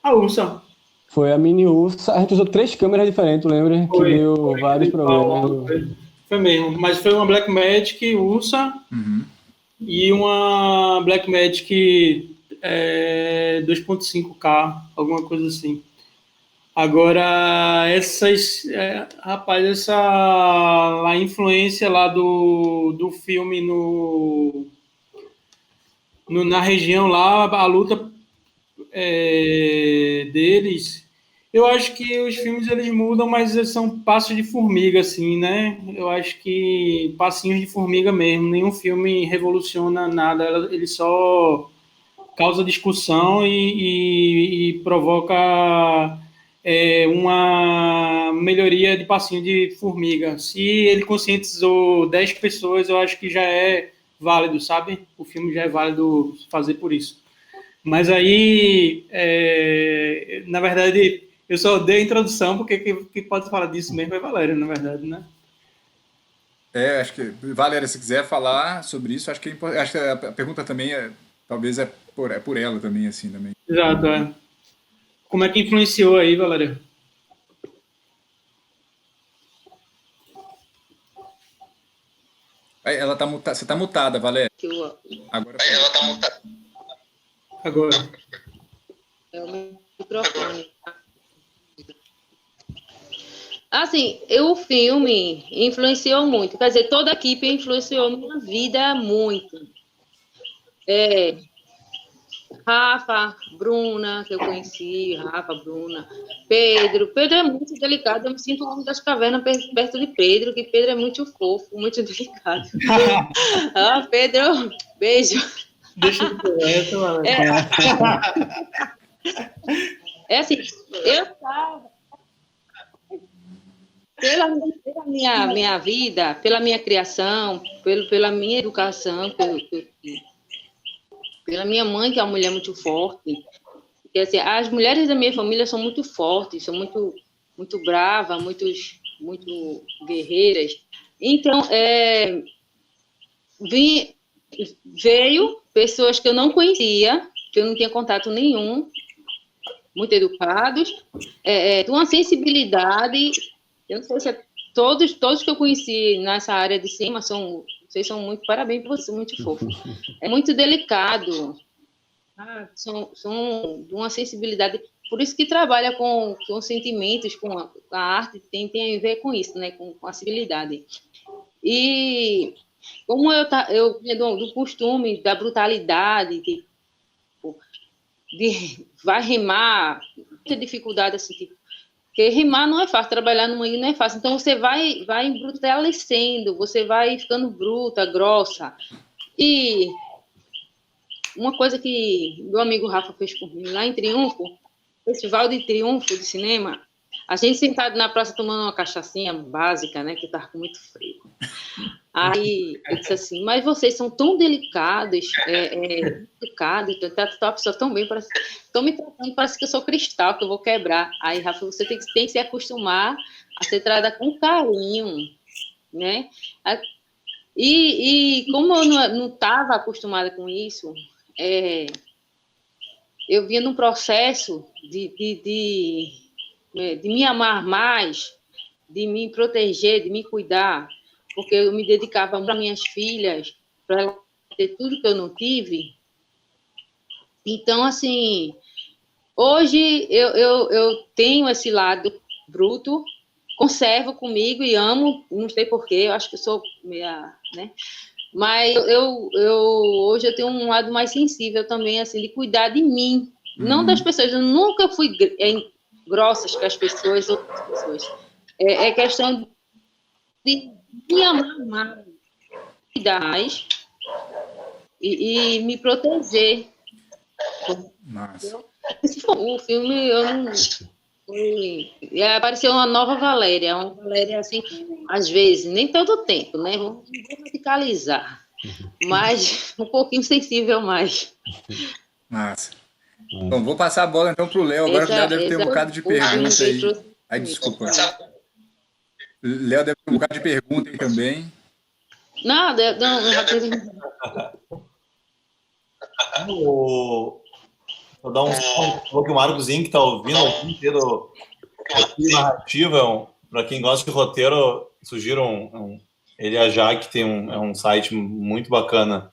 Ursa. Foi a Mini Ursa. A gente usou 3 câmeras diferentes, lembra? Que deu vários problemas. Foi mesmo, mas foi uma Blackmagic Ursa e uma Blackmagic 2.5K, alguma coisa assim. Agora, a influência lá do filme na região lá, a luta deles, eu acho que os filmes eles mudam, mas eles são passos de formiga, assim, né? Eu acho que passinhos de formiga mesmo, nenhum filme revoluciona nada, ele só causa discussão e provoca uma melhoria de passinho de formiga. Se ele conscientizou 10 pessoas, eu acho que já é válido, sabe? O filme já é válido fazer por isso. Mas aí, na verdade, eu só dei a introdução, porque quem pode falar disso mesmo é Valéria, na verdade, né? Acho que, Valéria, se quiser falar sobre isso, acho que a pergunta também talvez é por ela também, assim, também. Exato, Como é que influenciou aí, Valéria? Ela tá mutada. Você tá mutada, Valéria. Agora foi. Ela tá mutada. Agora. É o microfone. Assim, o filme influenciou muito. Quer dizer, toda a equipe influenciou minha vida muito. Rafa, Bruna, que eu conheci, Bruna, Pedro. Pedro é muito delicado, eu me sinto o homem das cavernas perto de Pedro, que Pedro é muito fofo, muito delicado. Pedro, beijo. Deixa eu ver, assim, eu estava... Pela minha vida, pela minha criação, pela minha educação, pela minha mãe, que é uma mulher muito forte. Quer dizer, as mulheres da minha família são muito fortes, são muito, muito bravas, muito guerreiras. Então, veio pessoas que eu não conhecia, que eu não tinha contato nenhum, muito educados, de uma sensibilidade. Eu não sei se todos que eu conheci nessa área de cima vocês são muito, parabéns por você, muito fofo. É muito delicado. São de uma sensibilidade. Por isso que trabalha com sentimentos, com a arte, tem a ver com isso, né? Com a civilidade. E como eu vinha do costume, da brutalidade, de vai rimar, muita dificuldade assim, porque rimar não é fácil, trabalhar no manhã não é fácil. Então, você vai embrutelecendo, você vai ficando bruta, grossa. E uma coisa que meu amigo Rafa fez por mim, lá em Triunfo, Festival de Triunfo de Cinema, a gente sentado na praça tomando uma cachaçinha básica, né, que estava com muito frio. Aí eu disse assim, mas vocês são tão delicados, tratam a pessoa tão bem, estão me tratando, parece que eu sou cristal, que eu vou quebrar. Aí, Rafa, você tem que se acostumar a ser tratada com carinho, né? E como eu não estava acostumada com isso, eu vinha num processo de me amar mais, de me proteger, de me cuidar, porque eu me dedicava para minhas filhas, para elas ter tudo que eu não tive. Então, assim, hoje eu tenho esse lado bruto, conservo comigo e amo, não sei porquê, eu acho que eu sou meia, né? Mas hoje eu tenho um lado mais sensível também, assim, de cuidar de mim, não das pessoas. Eu nunca fui grossas com as pessoas, outras pessoas. É questão de me amar mais, cuidar mais e me proteger. Massa. O filme, eu não... Apareceu uma nova Valéria, assim, às vezes, nem todo tempo, né? Vamos radicalizar, mas um pouquinho sensível mais. Massa. Bom, vou passar a bola então pro Léo, agora que o Léo deve ter um bocado de pergunta aí. Ai, desculpa. Léo deve ter um bocado de pergunta aí também. Nada, não. Vou dar um que o Marcozinho que está ouvindo o dia inteiro aqui, narrativa, para quem gosta de roteiro, sugiro ele e a Jaque tem um site muito bacana,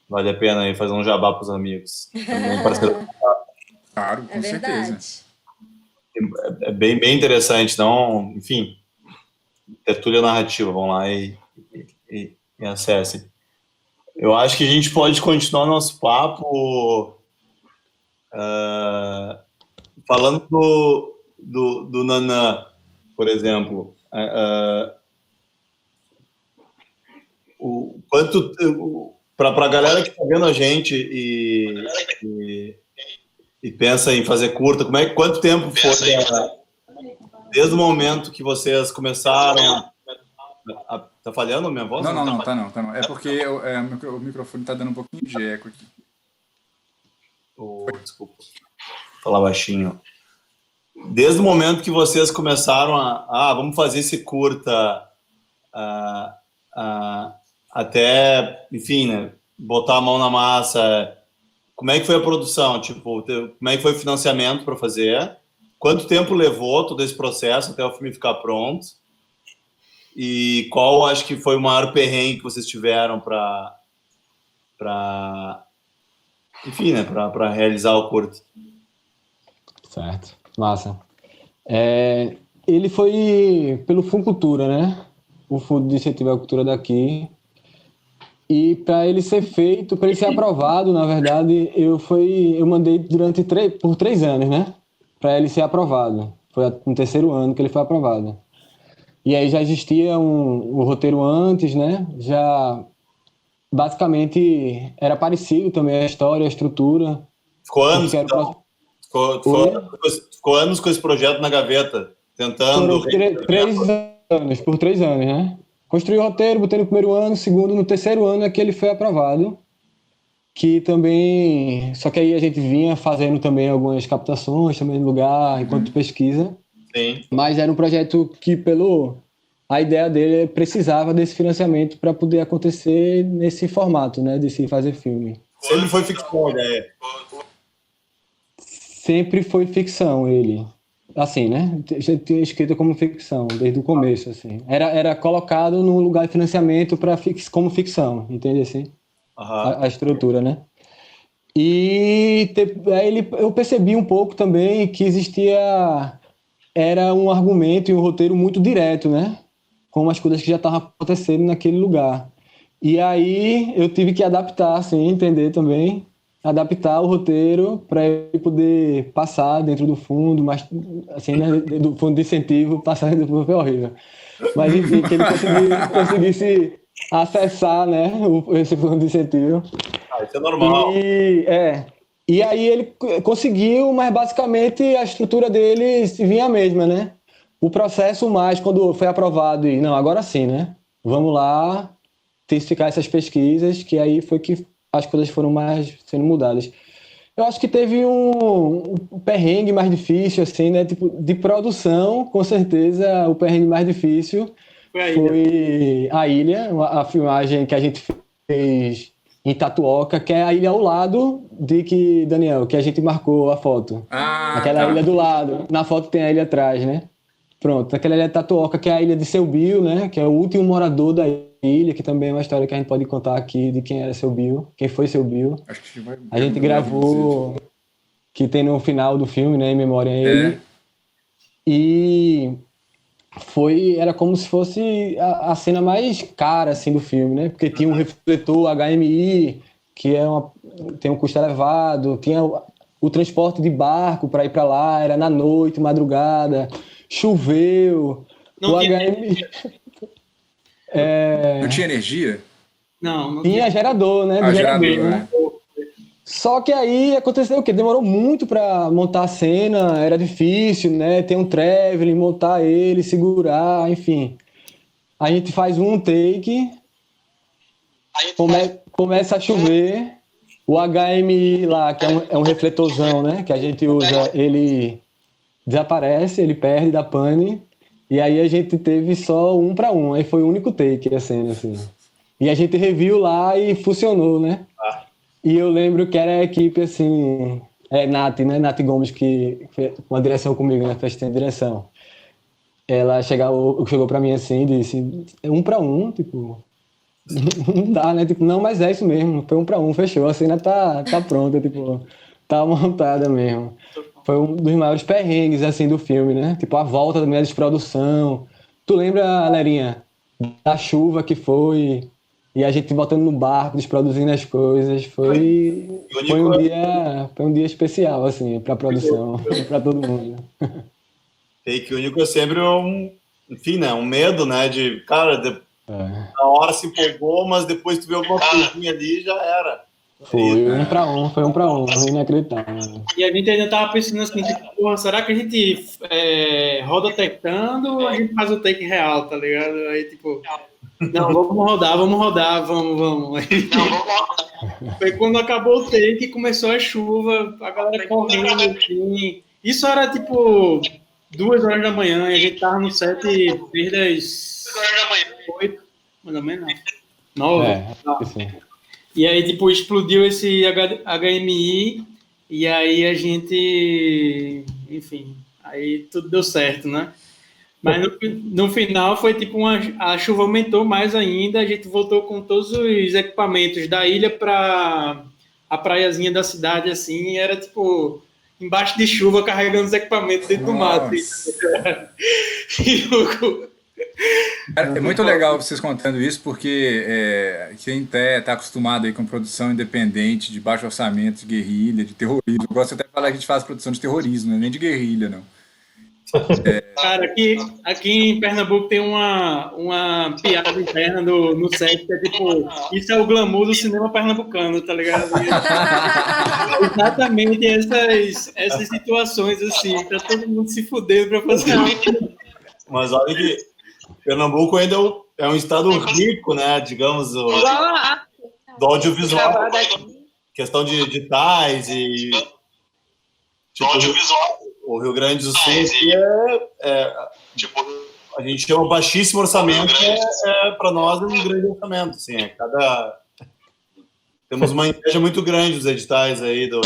vale a pena aí fazer um jabá para os amigos. Claro, com certeza. É bem interessante, então, enfim, tertúlia narrativa, vão lá e acessem. Eu acho que a gente pode continuar nosso papo falando do Nanã, por exemplo. Para a galera que está vendo a gente e pensa em fazer curta, quanto tempo foi desde o momento que vocês começaram Tá falhando a minha voz? Não, tá não. É porque o microfone tá dando um pouquinho de eco aqui. Desculpa. Vou falar baixinho. Desde o momento que vocês começaram vamos fazer esse curta até, enfim, né, botar a mão na massa, como é que foi a produção? Tipo, como é que foi o financiamento para fazer? Quanto tempo levou todo esse processo até o filme ficar pronto? E qual acho que foi o maior perrengue que vocês tiveram para enfim, né, para realizar o curto? Certo, massa. Ele foi pelo Fundo Cultura, né? O Fundo de Incentivo à Cultura daqui. E para ele ser feito, para ele ser aprovado, na verdade, eu mandei por 3 anos, né? Para ele ser aprovado. Foi no 3º ano que ele foi aprovado. E aí já existia o roteiro antes, né? Já basicamente era parecido também a história, a estrutura. Ficou anos, então? Ficou anos com esse projeto na gaveta, tentando... Por 3 anos, né? Construí o roteiro, botei no 1º ano, 2º, no 3º ano é que ele foi aprovado. Que também... Só que aí a gente vinha fazendo também algumas captações também no lugar, enquanto pesquisa. Sim. Mas era um projeto que, a ideia dele precisava desse financiamento para poder acontecer nesse formato, né? De se fazer filme. Sempre foi ficção a ideia? Sempre foi ficção, ele. Assim, né? Já tinha escrito como ficção, desde o começo, assim. Era colocado no lugar de financiamento como ficção, entende assim? A estrutura, né? E aí eu percebi um pouco também que era um argumento e um roteiro muito direto, né? Com as coisas que já estavam acontecendo naquele lugar. E aí eu tive que adaptar, assim, entender também, adaptar o roteiro para ele poder passar dentro do fundo, mas assim, né, do fundo de incentivo, passar dentro do fundo foi horrível. Mas enfim, que ele conseguisse acessar, né, esse fundo de incentivo. Isso é normal. E aí ele conseguiu, mas basicamente a estrutura dele vinha a mesma, né? O processo mais, quando foi aprovado, não, agora sim, né? Vamos lá intensificar essas pesquisas, que aí foi que as coisas foram mais sendo mudadas. Eu acho que teve um perrengue mais difícil, assim, né? Tipo, de produção, com certeza, o perrengue mais difícil foi a ilha, a filmagem que a gente fez em Tatuoca, que é a ilha ao lado Daniel, que a gente marcou a foto. Aquela ilha do lado. Na foto tem a ilha atrás, né? Pronto, aquela ilha de Tatuoca, que é a ilha de Seu Bill, né? Que é o último morador da ilha, que também é uma história que a gente pode contar aqui de quem era Seu Bill, quem foi Seu Bill. Acho que a gente gravou, que tem no final do filme, né? Em memória a ele. E era como se fosse a cena mais cara, assim, do filme, né? Porque tinha um refletor HMI, que tem um custo elevado, tinha o transporte de barco para ir para lá era na noite, madrugada, choveu, Não o tinha HM Não tinha energia? Não tinha gerador, né? Ah, Do gerador, né? né? Só que aí aconteceu o quê? Demorou muito para montar a cena, era difícil, né? Ter um traveling, montar ele, segurar, enfim. A gente faz um take, começa a chover, o HMI lá, que é um refletorzão, né? Que a gente usa, ele desaparece, ele perde da pane, e aí a gente teve só 1 para 1, aí foi o único take a cena, assim. E a gente reviu lá e funcionou, né? E eu lembro que era a equipe, assim, Nath, né? Nath Gomes, que fez uma direção comigo, né? Fez direção. Ela chegou pra mim assim e disse, é 1 para 1, tipo, não dá, né? Tipo, não, mas é isso mesmo, foi 1 para 1, fechou, a cena tá pronta, tipo, tá montada mesmo. Foi um dos maiores perrengues, assim, do filme, né? Tipo, a volta da minha desprodução. Tu lembra, Lerinha, da chuva que foi, e a gente voltando no barco, desproduzindo as coisas, foi um dia especial, assim, pra produção, pra todo mundo. Take único é sempre enfim, né? Um medo, né? De, cara, na hora se empolgou, mas depois tu vê alguma coisinha ali já era. Foi 1 para 1, foi 1 para 1, inacreditável. E a gente ainda tava pensando assim, tipo, porra, será que a gente roda tectando ou a gente faz o take real, tá ligado? Aí, tipo, não, vamos rodar, vamos. Aí, foi quando acabou o take e começou a chuva, a galera correndo, assim. Isso era, tipo, 2 horas da manhã, e a gente tava no set desde as 8, mais ou menos, 9. Assim. E aí, tipo, explodiu esse HMI e aí a gente... Enfim, aí tudo deu certo, né? Mas no final foi tipo a chuva aumentou mais ainda, a gente voltou com todos os equipamentos da ilha para a praiazinha da cidade, assim, e era tipo embaixo de chuva carregando os equipamentos dentro do mato. É muito legal vocês contando isso, porque quem está acostumado aí com produção independente, de baixo orçamento, de guerrilha, de terrorismo. Eu gosto até de falar que a gente faz produção de terrorismo, não é nem de guerrilha, não. Cara, aqui em Pernambuco tem uma piada interna no set que é tipo, isso é o glamour do cinema pernambucano, tá ligado? Exatamente essas situações assim, tá todo mundo se fudendo pra fazer isso. Mas olha que Pernambuco ainda é um estado rico, né? Digamos, do audiovisual. Questão de editais e... Tipo, o Rio Grande do Sul a gente chama baixíssimo orçamento, para nós é um grande orçamento, assim, temos uma inveja muito grande dos editais aí do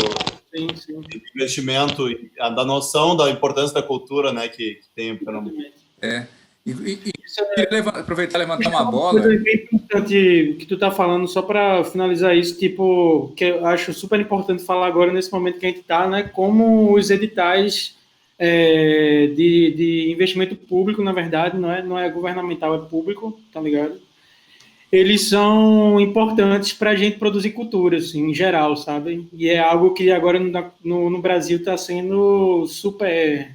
investimento e da noção da importância da cultura, né, que tem o Pernambuco. E queria aproveitar e levantar uma bola. Uma coisa bem importante que tu tá falando, só para finalizar isso, tipo, que eu acho super importante falar agora nesse momento que a gente tá, né, como os editais de investimento público, na verdade, não é governamental, é público, tá ligado? Eles são importantes para a gente produzir cultura, assim, em geral, sabe? E é algo que agora no Brasil está sendo super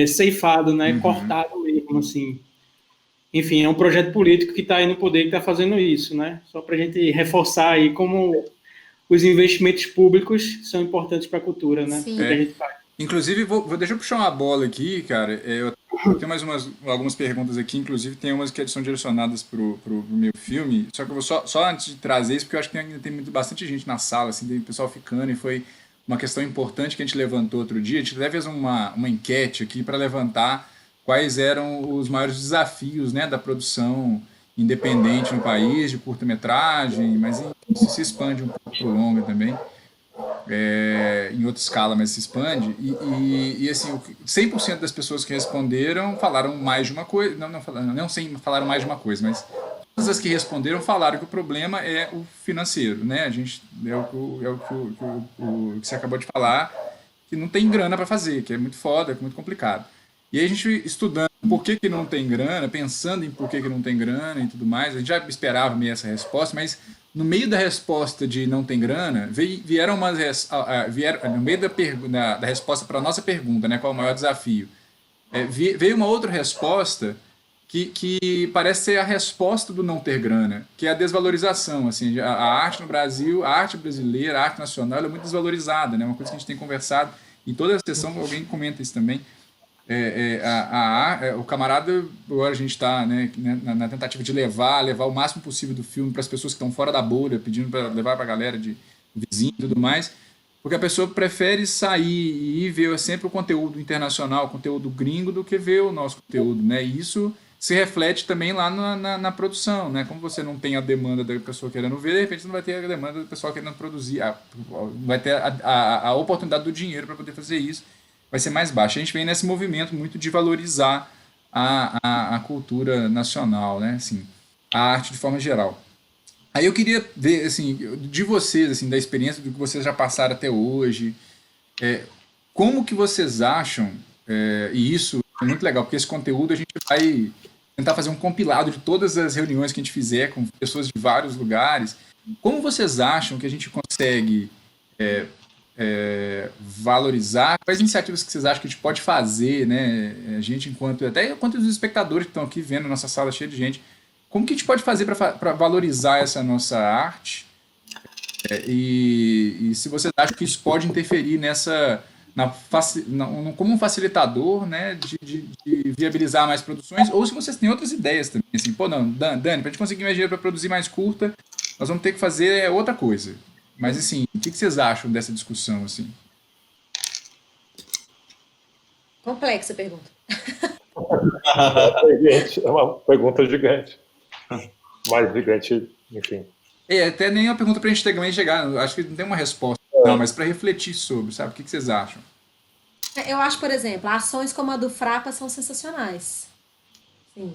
ceifado, né? Cortado mesmo, assim. Enfim, é um projeto político que está aí no poder que está fazendo isso, né? Só para a gente reforçar aí como os investimentos públicos são importantes para a cultura, né? Sim. Que a gente faz. Inclusive, deixa eu puxar uma bola aqui, cara. Eu tenho mais algumas perguntas aqui, inclusive tem umas que são direcionadas pro meu filme. Só que eu vou só antes de trazer isso, porque eu acho que ainda tem bastante gente na sala, assim, tem pessoal ficando, e foi uma questão importante que a gente levantou outro dia. A gente até fez uma enquete aqui para levantar quais eram os maiores desafios, né, da produção independente no país, de curta-metragem, mas se expande um pouco pro longa também. Em outra escala, mas se expande, e assim, 100% das pessoas que responderam falaram mais de uma coisa, não falaram mais de uma coisa, mas todas as que responderam falaram que o problema é o financeiro, né? A gente, o que você acabou de falar, que não tem grana para fazer, que é muito foda, que é muito complicado. E aí a gente estudando por que não tem grana, pensando em por que não tem grana e tudo mais, a gente já esperava meio essa resposta, mas no meio da resposta de não tem grana, vieram no meio da resposta para a nossa pergunta, né, qual é o maior desafio, veio uma outra resposta que parece ser a resposta do não ter grana, que é a desvalorização. Assim, a arte no Brasil, a arte brasileira, a arte nacional, ela é muito desvalorizada, né, uma coisa que a gente tem conversado, em toda a sessão alguém comenta isso também. O camarada, agora a gente está, né, na tentativa de levar o máximo possível do filme para as pessoas que estão fora da bolha, pedindo para levar para a galera de vizinho e tudo mais, porque a pessoa prefere sair e ir ver sempre o conteúdo internacional, o conteúdo gringo, do que ver o nosso conteúdo, né? E isso se reflete também lá na produção, né? Como você não tem a demanda da pessoa querendo ver, de repente você não vai ter a demanda do pessoal querendo produzir, vai ter a oportunidade do dinheiro para poder fazer isso, vai ser mais baixa. A gente vem nesse movimento muito de valorizar a cultura nacional, né? Assim, a arte de forma geral. Aí eu queria ver, assim, de vocês, assim, da experiência do que vocês já passaram até hoje, como que vocês acham, e isso é muito legal, porque esse conteúdo a gente vai tentar fazer um compilado de todas as reuniões que a gente fizer com pessoas de vários lugares. Como vocês acham que a gente consegue valorizar? Quais iniciativas que vocês acham que a gente pode fazer, né? A gente, enquanto os espectadores que estão aqui vendo a nossa sala cheia de gente, como que a gente pode fazer para valorizar essa nossa arte? E se vocês acham que isso pode interferir como um facilitador, né, de viabilizar mais produções, ou se vocês têm outras ideias também, assim, Dani, para a gente conseguir mais dinheiro para produzir mais curta, nós vamos ter que fazer outra coisa. Mas, assim, o que vocês acham dessa discussão, assim? Complexa a pergunta. É uma pergunta gigante. Mais gigante, enfim. Até nem uma pergunta para a gente também chegar, acho que não tem uma resposta, não, mas para refletir sobre, sabe? O que vocês acham? Eu acho, por exemplo, ações como a do Frapa são sensacionais. Sim.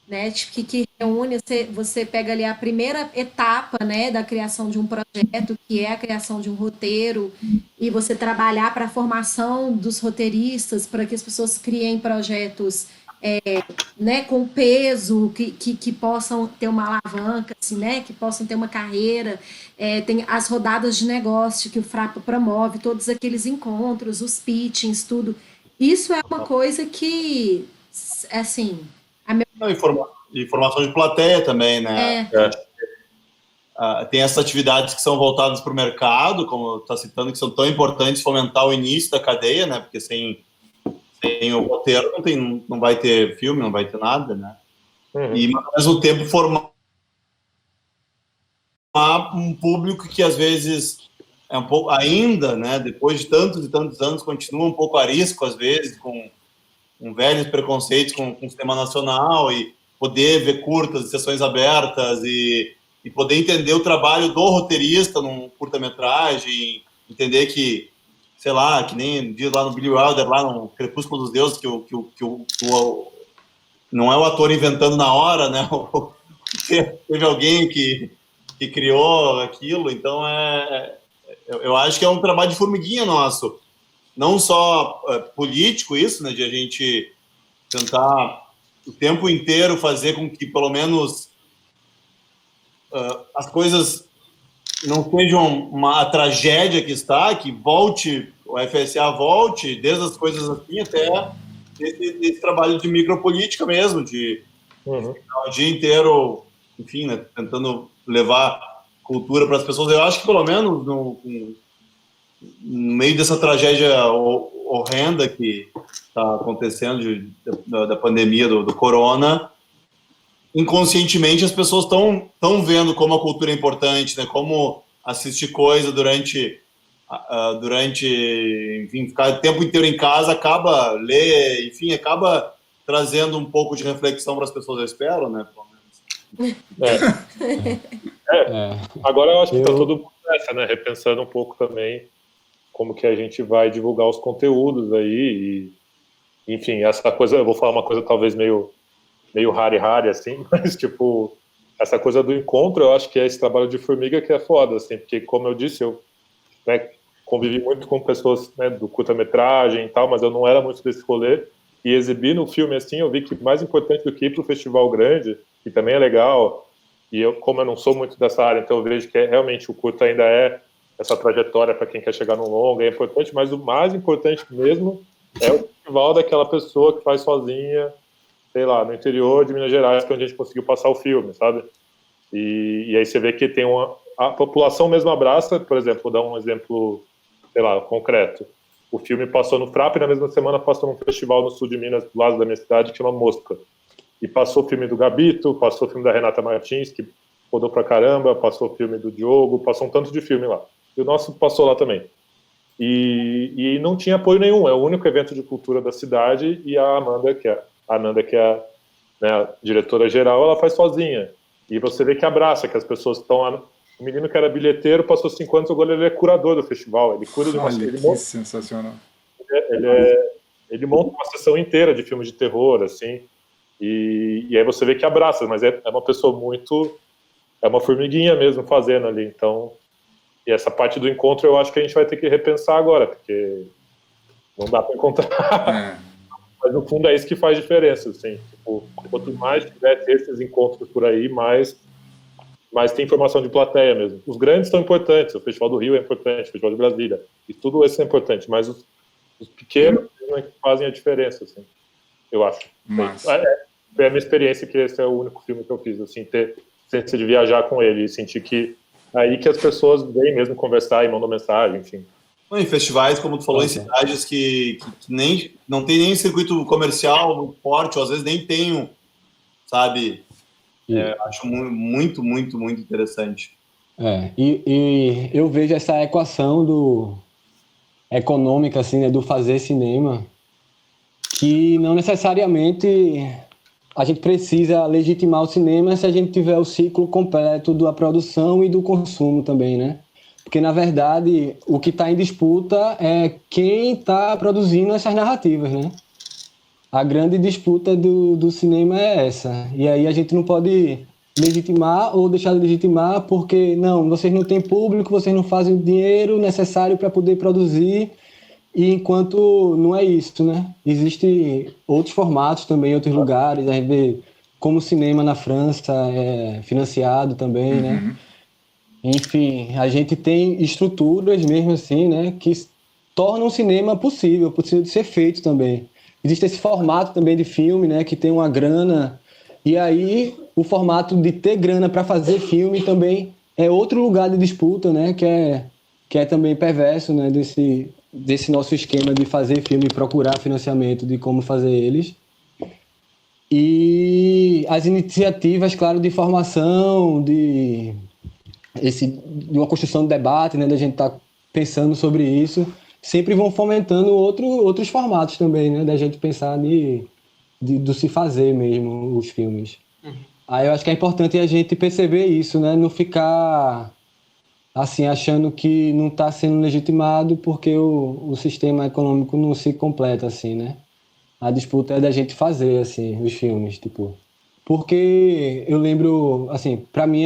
Né, que reúne, você pega ali a primeira etapa, né, da criação de um projeto, que é a criação de um roteiro, e você trabalhar para a formação dos roteiristas, para que as pessoas criem projetos né, com peso, que possam ter uma alavanca, assim, né, que possam ter uma carreira. Tem as rodadas de negócio que o Frapa promove, todos aqueles encontros, os pitchings, tudo. Isso é uma coisa que, assim... Informação de plateia também, né? Tem essas atividades que são voltadas para o mercado, como está citando, que são tão importantes, fomentar o início da cadeia, né? Porque sem o roteiro não vai ter filme, não vai ter nada, né? Uhum. E, ao mesmo tempo, formar um público que, às vezes, é um pouco, ainda, né? Depois de tantos e tantos anos, continua um pouco arisco, às vezes, com velhos preconceitos com o cinema nacional, e poder ver curtas, sessões abertas, e poder entender o trabalho do roteirista num curta-metragem, entender que, sei lá, que nem diz lá no Billy Wilder, lá no Crepúsculo dos Deuses, que não é o ator inventando na hora, né? Teve alguém que criou aquilo. Então, eu acho que é um trabalho de formiguinha nosso, não só político, isso, né, de a gente tentar o tempo inteiro fazer com que, pelo menos, as coisas não sejam a tragédia que está, que volte, o FSA volte, desde as coisas assim até esse trabalho de micropolítica mesmo, de ficar o dia inteiro, enfim, né, tentando levar cultura para as pessoas. Eu acho que, pelo menos, no meio dessa tragédia horrenda que está acontecendo da pandemia do corona, inconscientemente as pessoas estão vendo como a cultura é importante, né? Como assistir coisa durante enfim, ficar o tempo inteiro em casa acaba trazendo um pouco de reflexão para as pessoas, eu espero, né? Agora eu acho que está todo mundo nessa, né? Repensando um pouco também como que a gente vai divulgar os conteúdos aí, e, enfim, essa coisa, eu vou falar uma coisa talvez meio rari, assim, mas, tipo, essa coisa do encontro, eu acho que é esse trabalho de formiga que é foda, assim, porque, como eu disse, eu, né, convivi muito com pessoas, né, do curta-metragem e tal, mas eu não era muito desse rolê, e exibir no filme, assim, eu vi que mais importante do que ir pro festival grande, que também é legal, E eu, como eu não sou muito dessa área, então eu vejo que realmente o curta ainda é essa trajetória para quem quer chegar no longa, é importante, mas o mais importante mesmo é o festival daquela pessoa que faz sozinha, sei lá, no interior de Minas Gerais, que é onde a gente conseguiu passar o filme, sabe? E aí você vê que tem a população mesmo abraça, por exemplo, vou dar um exemplo, sei lá, concreto. O filme passou no FRAP e na mesma semana passou num festival no sul de Minas, do lado da minha cidade, que chama Mosca. E passou o filme do Gabito, passou o filme da Renata Martins, que rodou pra caramba, passou o filme do Diogo, passou um tanto de filme lá. E o nosso passou lá também. E não tinha apoio nenhum, é o único evento de cultura da cidade, e a Amanda, que é a diretora-geral, ela faz sozinha. E você vê que abraça, que as pessoas estão lá. O menino que era bilheteiro passou 5 anos, agora ele é curador do festival. Ele cuida de uma... Que sensacional. Ele monta uma sessão inteira de filmes de terror, assim, e aí você vê que abraça, mas é uma pessoa muito... É uma formiguinha mesmo fazendo ali, então... E essa parte do encontro eu acho que a gente vai ter que repensar agora, porque não dá para encontrar. Mas no fundo é isso que faz diferença, assim. Tipo, quanto mais tiver esses encontros por aí, mais tem informação de plateia mesmo. Os grandes são importantes, o Festival do Rio é importante, o Festival de Brasília, e tudo isso é importante, mas os pequenos é que fazem a diferença, assim, eu acho. Foi a minha experiência que esse é o único filme que eu fiz, assim, ter ciência de viajar com ele e sentir que aí que as pessoas vêm mesmo conversar e mandam mensagem, enfim. Em festivais, como tu falou, em cidades que nem, não tem nem circuito comercial forte, ou às vezes nem tem, sabe? Acho muito, muito, muito interessante. E eu vejo essa equação econômica, assim, né, do fazer cinema, que não necessariamente a gente precisa legitimar o cinema se a gente tiver o ciclo completo da produção e do consumo também, né? Porque, na verdade, o que está em disputa é quem está produzindo essas narrativas, né? A grande disputa do cinema é essa. E aí a gente não pode legitimar ou deixar de legitimar porque, não, vocês não têm público, vocês não fazem o dinheiro necessário para poder produzir, e enquanto não é isso, né? Existem outros formatos também em outros lugares, a gente vê como o cinema na França é financiado também, né? Enfim, a gente tem estruturas mesmo assim, né, que tornam o cinema possível de ser feito também. Existe esse formato também de filme, né, que tem uma grana, e aí o formato de ter grana para fazer filme também é outro lugar de disputa, né, que é também perverso, né, desse nosso esquema de fazer filme e procurar financiamento de como fazer eles. E as iniciativas, claro, de formação, de uma construção de debate, né, da gente estar pensando sobre isso, sempre vão fomentando outros formatos também, né, da gente pensar do se fazer mesmo os filmes. Aí eu acho que é importante a gente perceber isso, né, não ficar assim achando que não está sendo legitimado porque o sistema econômico não se completa assim, né. A disputa é da gente fazer assim os filmes, tipo, porque eu lembro, assim, para mim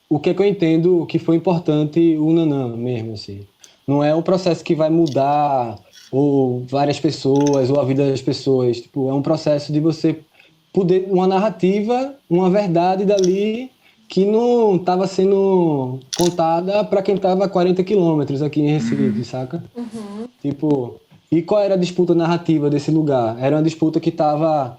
o que é que eu entendo que foi importante o Nanã mesmo, assim. Não é um processo que vai mudar ou várias pessoas ou a vida das pessoas. Tipo, é um processo de você poder... Uma narrativa, uma verdade dali que não estava sendo contada para quem estava a 40 quilômetros aqui em Recife, saca? Tipo, e qual era a disputa narrativa desse lugar? Era uma disputa que estava...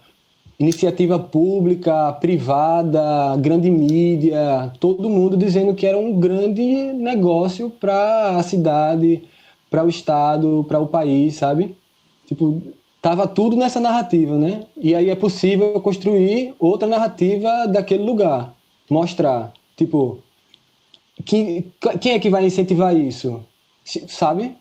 Iniciativa pública, privada, grande mídia, todo mundo dizendo que era um grande negócio para a cidade, para o estado, para o país, sabe? Tipo, tava tudo nessa narrativa, né? E aí é possível construir outra narrativa daquele lugar, mostrar, tipo, quem é que vai incentivar isso, sabe?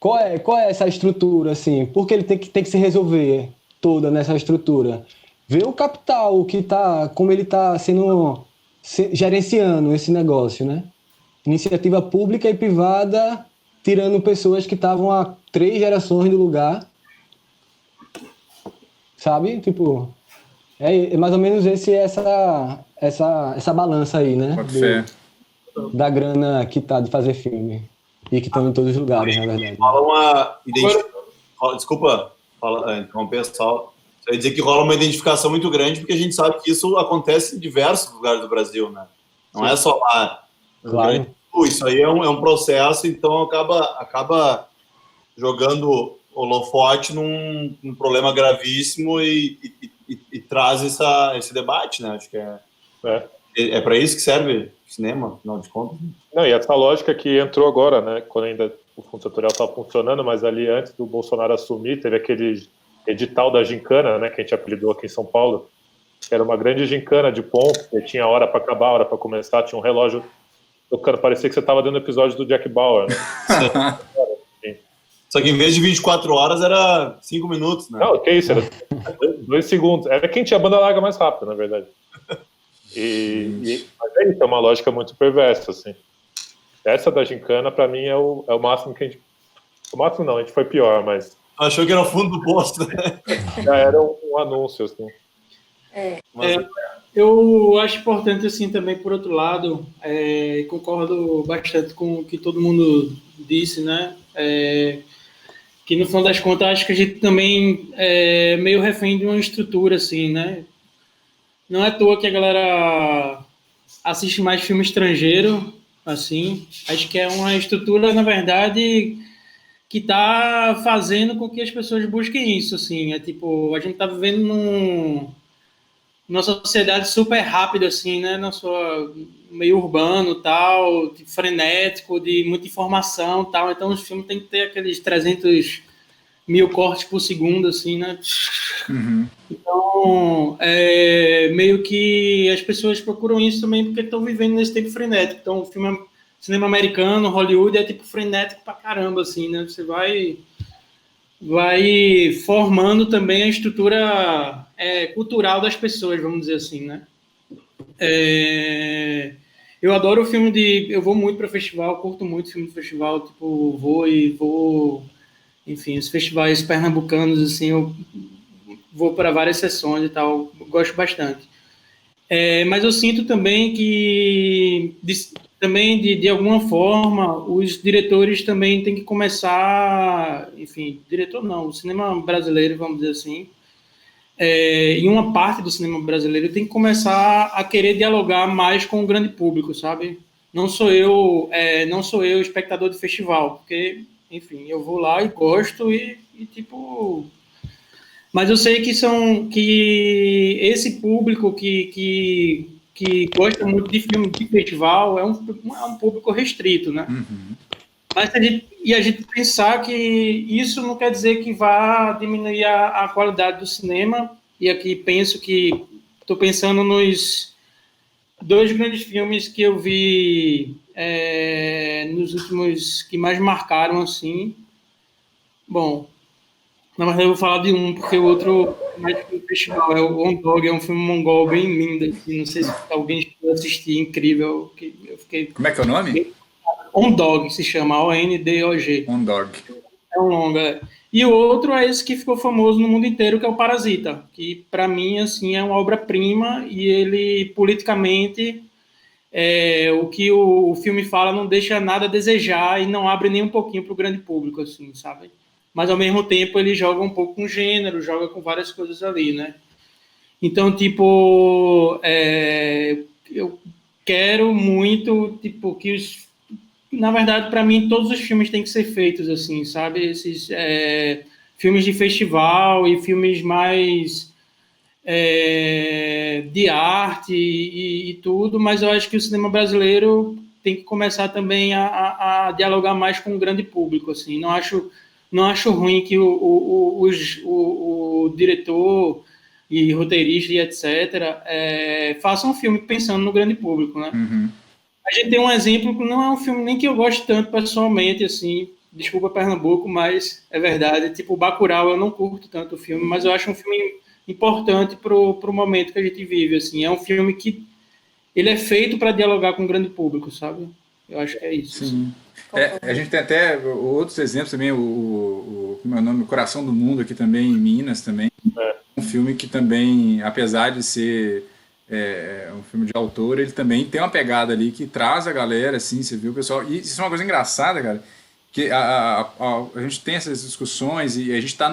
Qual é essa estrutura, assim? Por que ele tem que se resolver toda nessa estrutura? Ver o capital, como ele está gerenciando esse negócio, né? Iniciativa pública e privada, tirando pessoas que estavam há 3 gerações do lugar, sabe? Tipo, é mais ou menos essa balança aí, né? Da grana que tá de fazer filme e que estão em todos os lugares, na verdade. Fala uma... Desculpa, interromper só Quer dizer que rola uma identificação muito grande, porque a gente sabe que isso acontece em diversos lugares do Brasil, né? Não é só lá. Claro. Isso aí é um processo, então acaba jogando holofote num problema gravíssimo e traz esse debate, né? Acho que é para isso que serve o cinema, afinal de contas. Não, e essa lógica que entrou agora, né? Quando ainda o Fundo Setorial estava funcionando, mas ali antes do Bolsonaro assumir, teve aquele edital da gincana, né? Que a gente apelidou aqui em São Paulo, que era uma grande gincana de ponto, que tinha hora para acabar, hora para começar, tinha um relógio tocando, parecia que você estava dentro do episódio do Jack Bauer, né? Só que em vez de 24 horas era 5 minutos, né? Não, que isso, era 2 segundos. Era quem tinha a banda larga mais rápida, na verdade. Mas é isso, é uma lógica muito perversa, assim. Essa da gincana, pra mim, é o máximo que a gente... O máximo não, a gente foi pior, mas... Achou que era o fundo do poço, né? Já era um anúncio, assim. Eu acho importante, assim, também, por outro lado, concordo bastante com o que todo mundo disse, né? Que no final das contas acho que a gente também é meio refém de uma estrutura, assim, né? Não é à toa que a galera assiste mais filme estrangeiro, assim. Acho que é uma estrutura, na verdade, que está fazendo com que as pessoas busquem isso, assim. É tipo, a gente está vivendo numa sociedade super rápida, assim, né? Meio urbano, tal, frenético, de muita informação, tal. Então, os filmes têm que ter aqueles 300 mil cortes por segundo, assim, né? Uhum. Então, meio que as pessoas procuram isso também porque estão vivendo nesse tempo frenético. Então, cinema americano, Hollywood, é tipo frenético pra caramba, assim, né? Você vai formando também a estrutura cultural das pessoas, vamos dizer assim, né? Eu adoro o filme eu vou muito para festival, curto muito filme de festival, tipo, vou, enfim, os festivais pernambucanos, assim, eu vou para várias sessões e tal, gosto bastante. Mas eu sinto também que, de alguma forma, os diretores também têm que começar, enfim, diretor não, o cinema brasileiro, vamos dizer assim, e uma parte do cinema brasileiro tem que começar a querer dialogar mais com o grande público, sabe? Não sou eu espectador de festival, porque, enfim, eu vou lá e gosto e tipo... Mas eu sei que esse público que gosta muito de filme de festival é um público restrito, né? Uhum. Mas a gente pensar que isso não quer dizer que vá diminuir a qualidade do cinema, e aqui estou pensando nos 2 grandes filmes que eu vi nos últimos, que mais marcaram, assim. Bom, na verdade eu vou falar de um, porque o outro é mais do festival, é o On Dog, é um filme mongol bem lindo, assim, não sei se alguém chegou a assistir, incrível. Eu fiquei... Como é que é o nome? On Dog se chama, ONDOG. On Dog. É um longa. E o outro é esse que ficou famoso no mundo inteiro, que é o Parasita, que para mim assim é uma obra-prima, e ele politicamente o que o filme fala não deixa nada a desejar e não abre nem um pouquinho para o grande público, assim, sabe? Mas ao mesmo tempo ele joga um pouco com gênero, joga com várias coisas ali, né? Então, tipo, eu quero muito, tipo, na verdade, para mim, todos os filmes têm que ser feitos assim, sabe? Esses filmes de festival e filmes mais de arte e tudo, mas eu acho que o cinema brasileiro tem que começar também a dialogar mais com o grande público, assim. Não acho ruim que o diretor e roteirista e etc. façam um filme pensando no grande público, né? Uhum. A gente tem um exemplo que não é um filme nem que eu gosto tanto pessoalmente, assim, desculpa Pernambuco, mas é verdade, tipo Bacurau, eu não curto tanto o filme, mas eu acho um filme importante pro momento que a gente vive, assim. É um filme que ele é feito para dialogar com o grande público, sabe? Eu acho que é isso. Sim. A gente tem até outros exemplos também, como é o nome? O Coração do Mundo aqui também, em Minas também. Um filme que também, apesar de ser um filme de autor, ele também tem uma pegada ali que traz a galera, assim, você viu o pessoal. E isso é uma coisa engraçada, cara, que a gente tem essas discussões e a gente está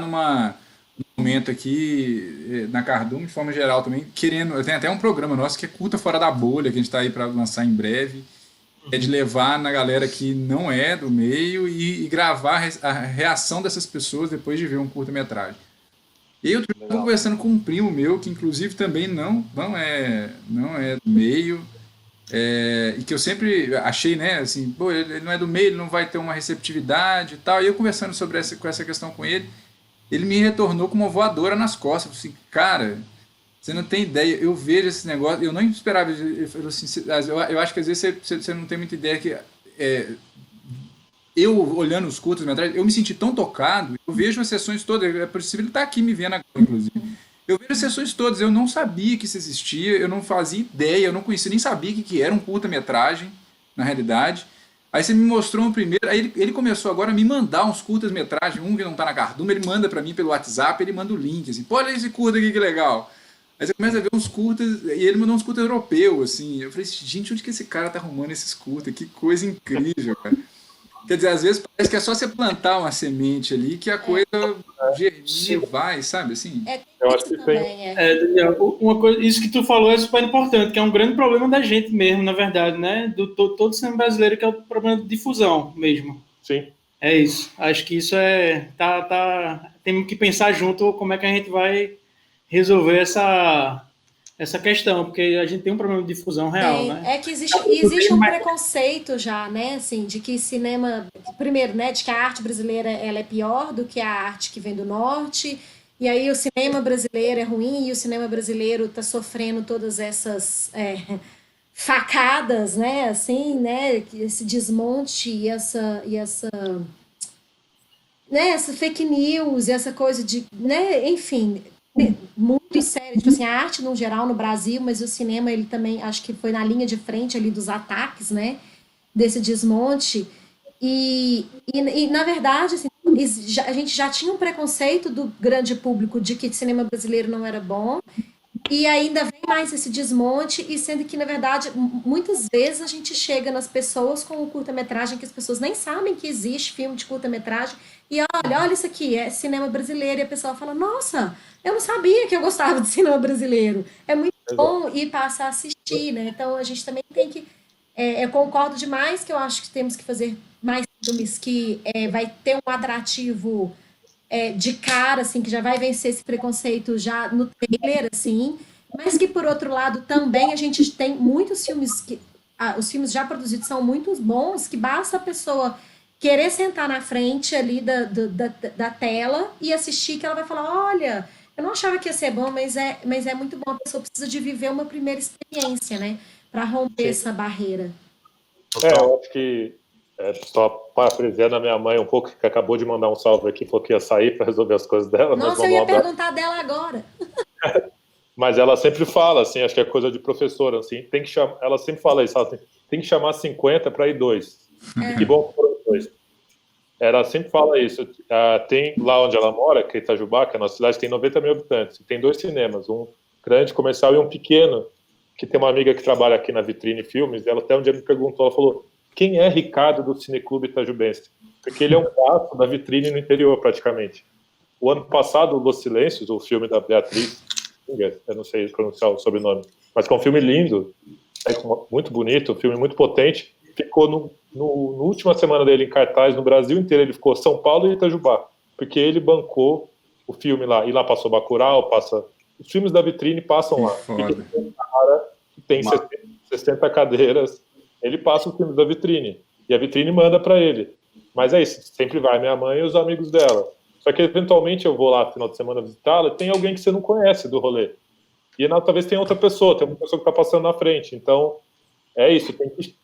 momento aqui na Cardume, de forma geral também, querendo, tem até um programa nosso que é Culta Fora da Bolha, que a gente está aí para lançar em breve, é de levar na galera que não é do meio e gravar a reação dessas pessoas depois de ver um curta-metragem. E eu estou conversando com um primo meu, que inclusive também não é do meio, e que eu sempre achei, né, assim, pô, ele não é do meio, ele não vai ter uma receptividade e tal, e eu conversando com essa questão com ele, ele me retornou com uma voadora nas costas. Eu falei assim, cara, você não tem ideia, eu vejo esse negócio, eu não esperava. Ele falou assim, eu acho que às vezes você não tem muita ideia que eu olhando os curtas-metragens, eu me senti tão tocado, eu vejo as sessões todas, é possível ele estar aqui me vendo agora, inclusive. Eu vejo as sessões todas, eu não sabia que isso existia, eu não fazia ideia, eu não conhecia, nem sabia o que era um curta-metragem, na realidade. Aí você me mostrou um primeiro, aí ele começou agora a me mandar uns curtas-metragens, um que não tá na Cardume, ele manda pra mim pelo WhatsApp, ele manda o link, assim, pô, olha esse curta aqui que legal. Aí você começa a ver uns curtas, e ele mandou uns curtas europeus, assim, eu falei, gente, onde que esse cara tá arrumando esses curtas? Que coisa incrível, cara. Quer dizer, às vezes parece que é só você plantar uma semente ali que a coisa germina, vai, sabe, assim? Eu acho que tem. Daniel, uma coisa, isso que tu falou é super importante, que é um grande problema da gente mesmo, na verdade, né? Todo cinema brasileiro, que é o problema de difusão mesmo. Sim. É isso. Acho que isso temos que pensar junto como é que a gente vai resolver essa questão, porque a gente tem um problema de difusão real, né? É que existe um preconceito já, né, assim, de que cinema, primeiro, né, de que a arte brasileira ela é pior do que a arte que vem do norte, e aí o cinema brasileiro é ruim e o cinema brasileiro está sofrendo todas essas facadas, né, assim, né, esse desmonte e essa fake news, essa coisa de, né, enfim, muito sério, tipo assim, a arte no geral no Brasil, mas o cinema ele também, acho que foi na linha de frente ali dos ataques, né, desse desmonte, e na verdade, assim, a gente já tinha um preconceito do grande público de que cinema brasileiro não era bom, e ainda vem mais esse desmonte, e sendo que, na verdade, muitas vezes a gente chega nas pessoas com o curta-metragem que as pessoas nem sabem que existe filme de curta-metragem, e olha isso aqui, é cinema brasileiro, e a pessoa fala, nossa, eu não sabia que eu gostava de cinema brasileiro. É muito bom ir passar a assistir, né? Então, a gente também tem que... eu concordo demais que eu acho que temos que fazer mais filmes que vai ter um atrativo de cara, assim, que já vai vencer esse preconceito já no trailer, assim, mas que, por outro lado, também a gente tem muitos filmes que... os filmes já produzidos são muito bons, que basta a pessoa querer sentar na frente ali da tela e assistir, que ela vai falar, olha... Eu não achava que ia ser bom, mas é muito bom. A pessoa precisa de viver uma primeira experiência, né? Para romper essa barreira. Eu acho que, só parafraseando a minha mãe um pouco, que acabou de mandar um salve aqui, falou que ia sair para resolver as coisas dela. Nossa, eu ia perguntar dela agora. Mas ela sempre fala, assim, acho que é coisa de professora, assim, tem que chamar, ela sempre fala isso, tem que chamar 50 para ir 2. Que bom que foram 2. Ela sempre fala isso. Tem lá onde ela mora, que é Itajubá, que é a nossa cidade, tem 90 mil habitantes. Tem 2 cinemas, um grande comercial e um pequeno, que tem uma amiga que trabalha aqui na Vitrine Filmes, e ela até um dia me perguntou, ela falou, quem é Ricardo do Cineclube Itajubense? Porque ele é um braço da Vitrine no interior, praticamente. O ano passado, Los Silêncios, o filme da Beatriz, eu não sei pronunciar o sobrenome, mas que é um filme lindo, muito bonito, um filme muito potente, ficou no última semana dele em cartaz, no Brasil inteiro, ele ficou São Paulo e Itajubá, porque ele bancou o filme lá, e lá passou Bacurau, os filmes da Vitrine passam lá. E tem um cara que tem 60 cadeiras, ele passa os filmes da Vitrine, e a Vitrine manda para ele. Mas é isso, sempre vai minha mãe e os amigos dela. Só que eventualmente eu vou lá no final de semana visitá-la, tem alguém que você não conhece do rolê. E talvez tenha outra pessoa, tem uma pessoa que está passando na frente. Então, é isso, tem que...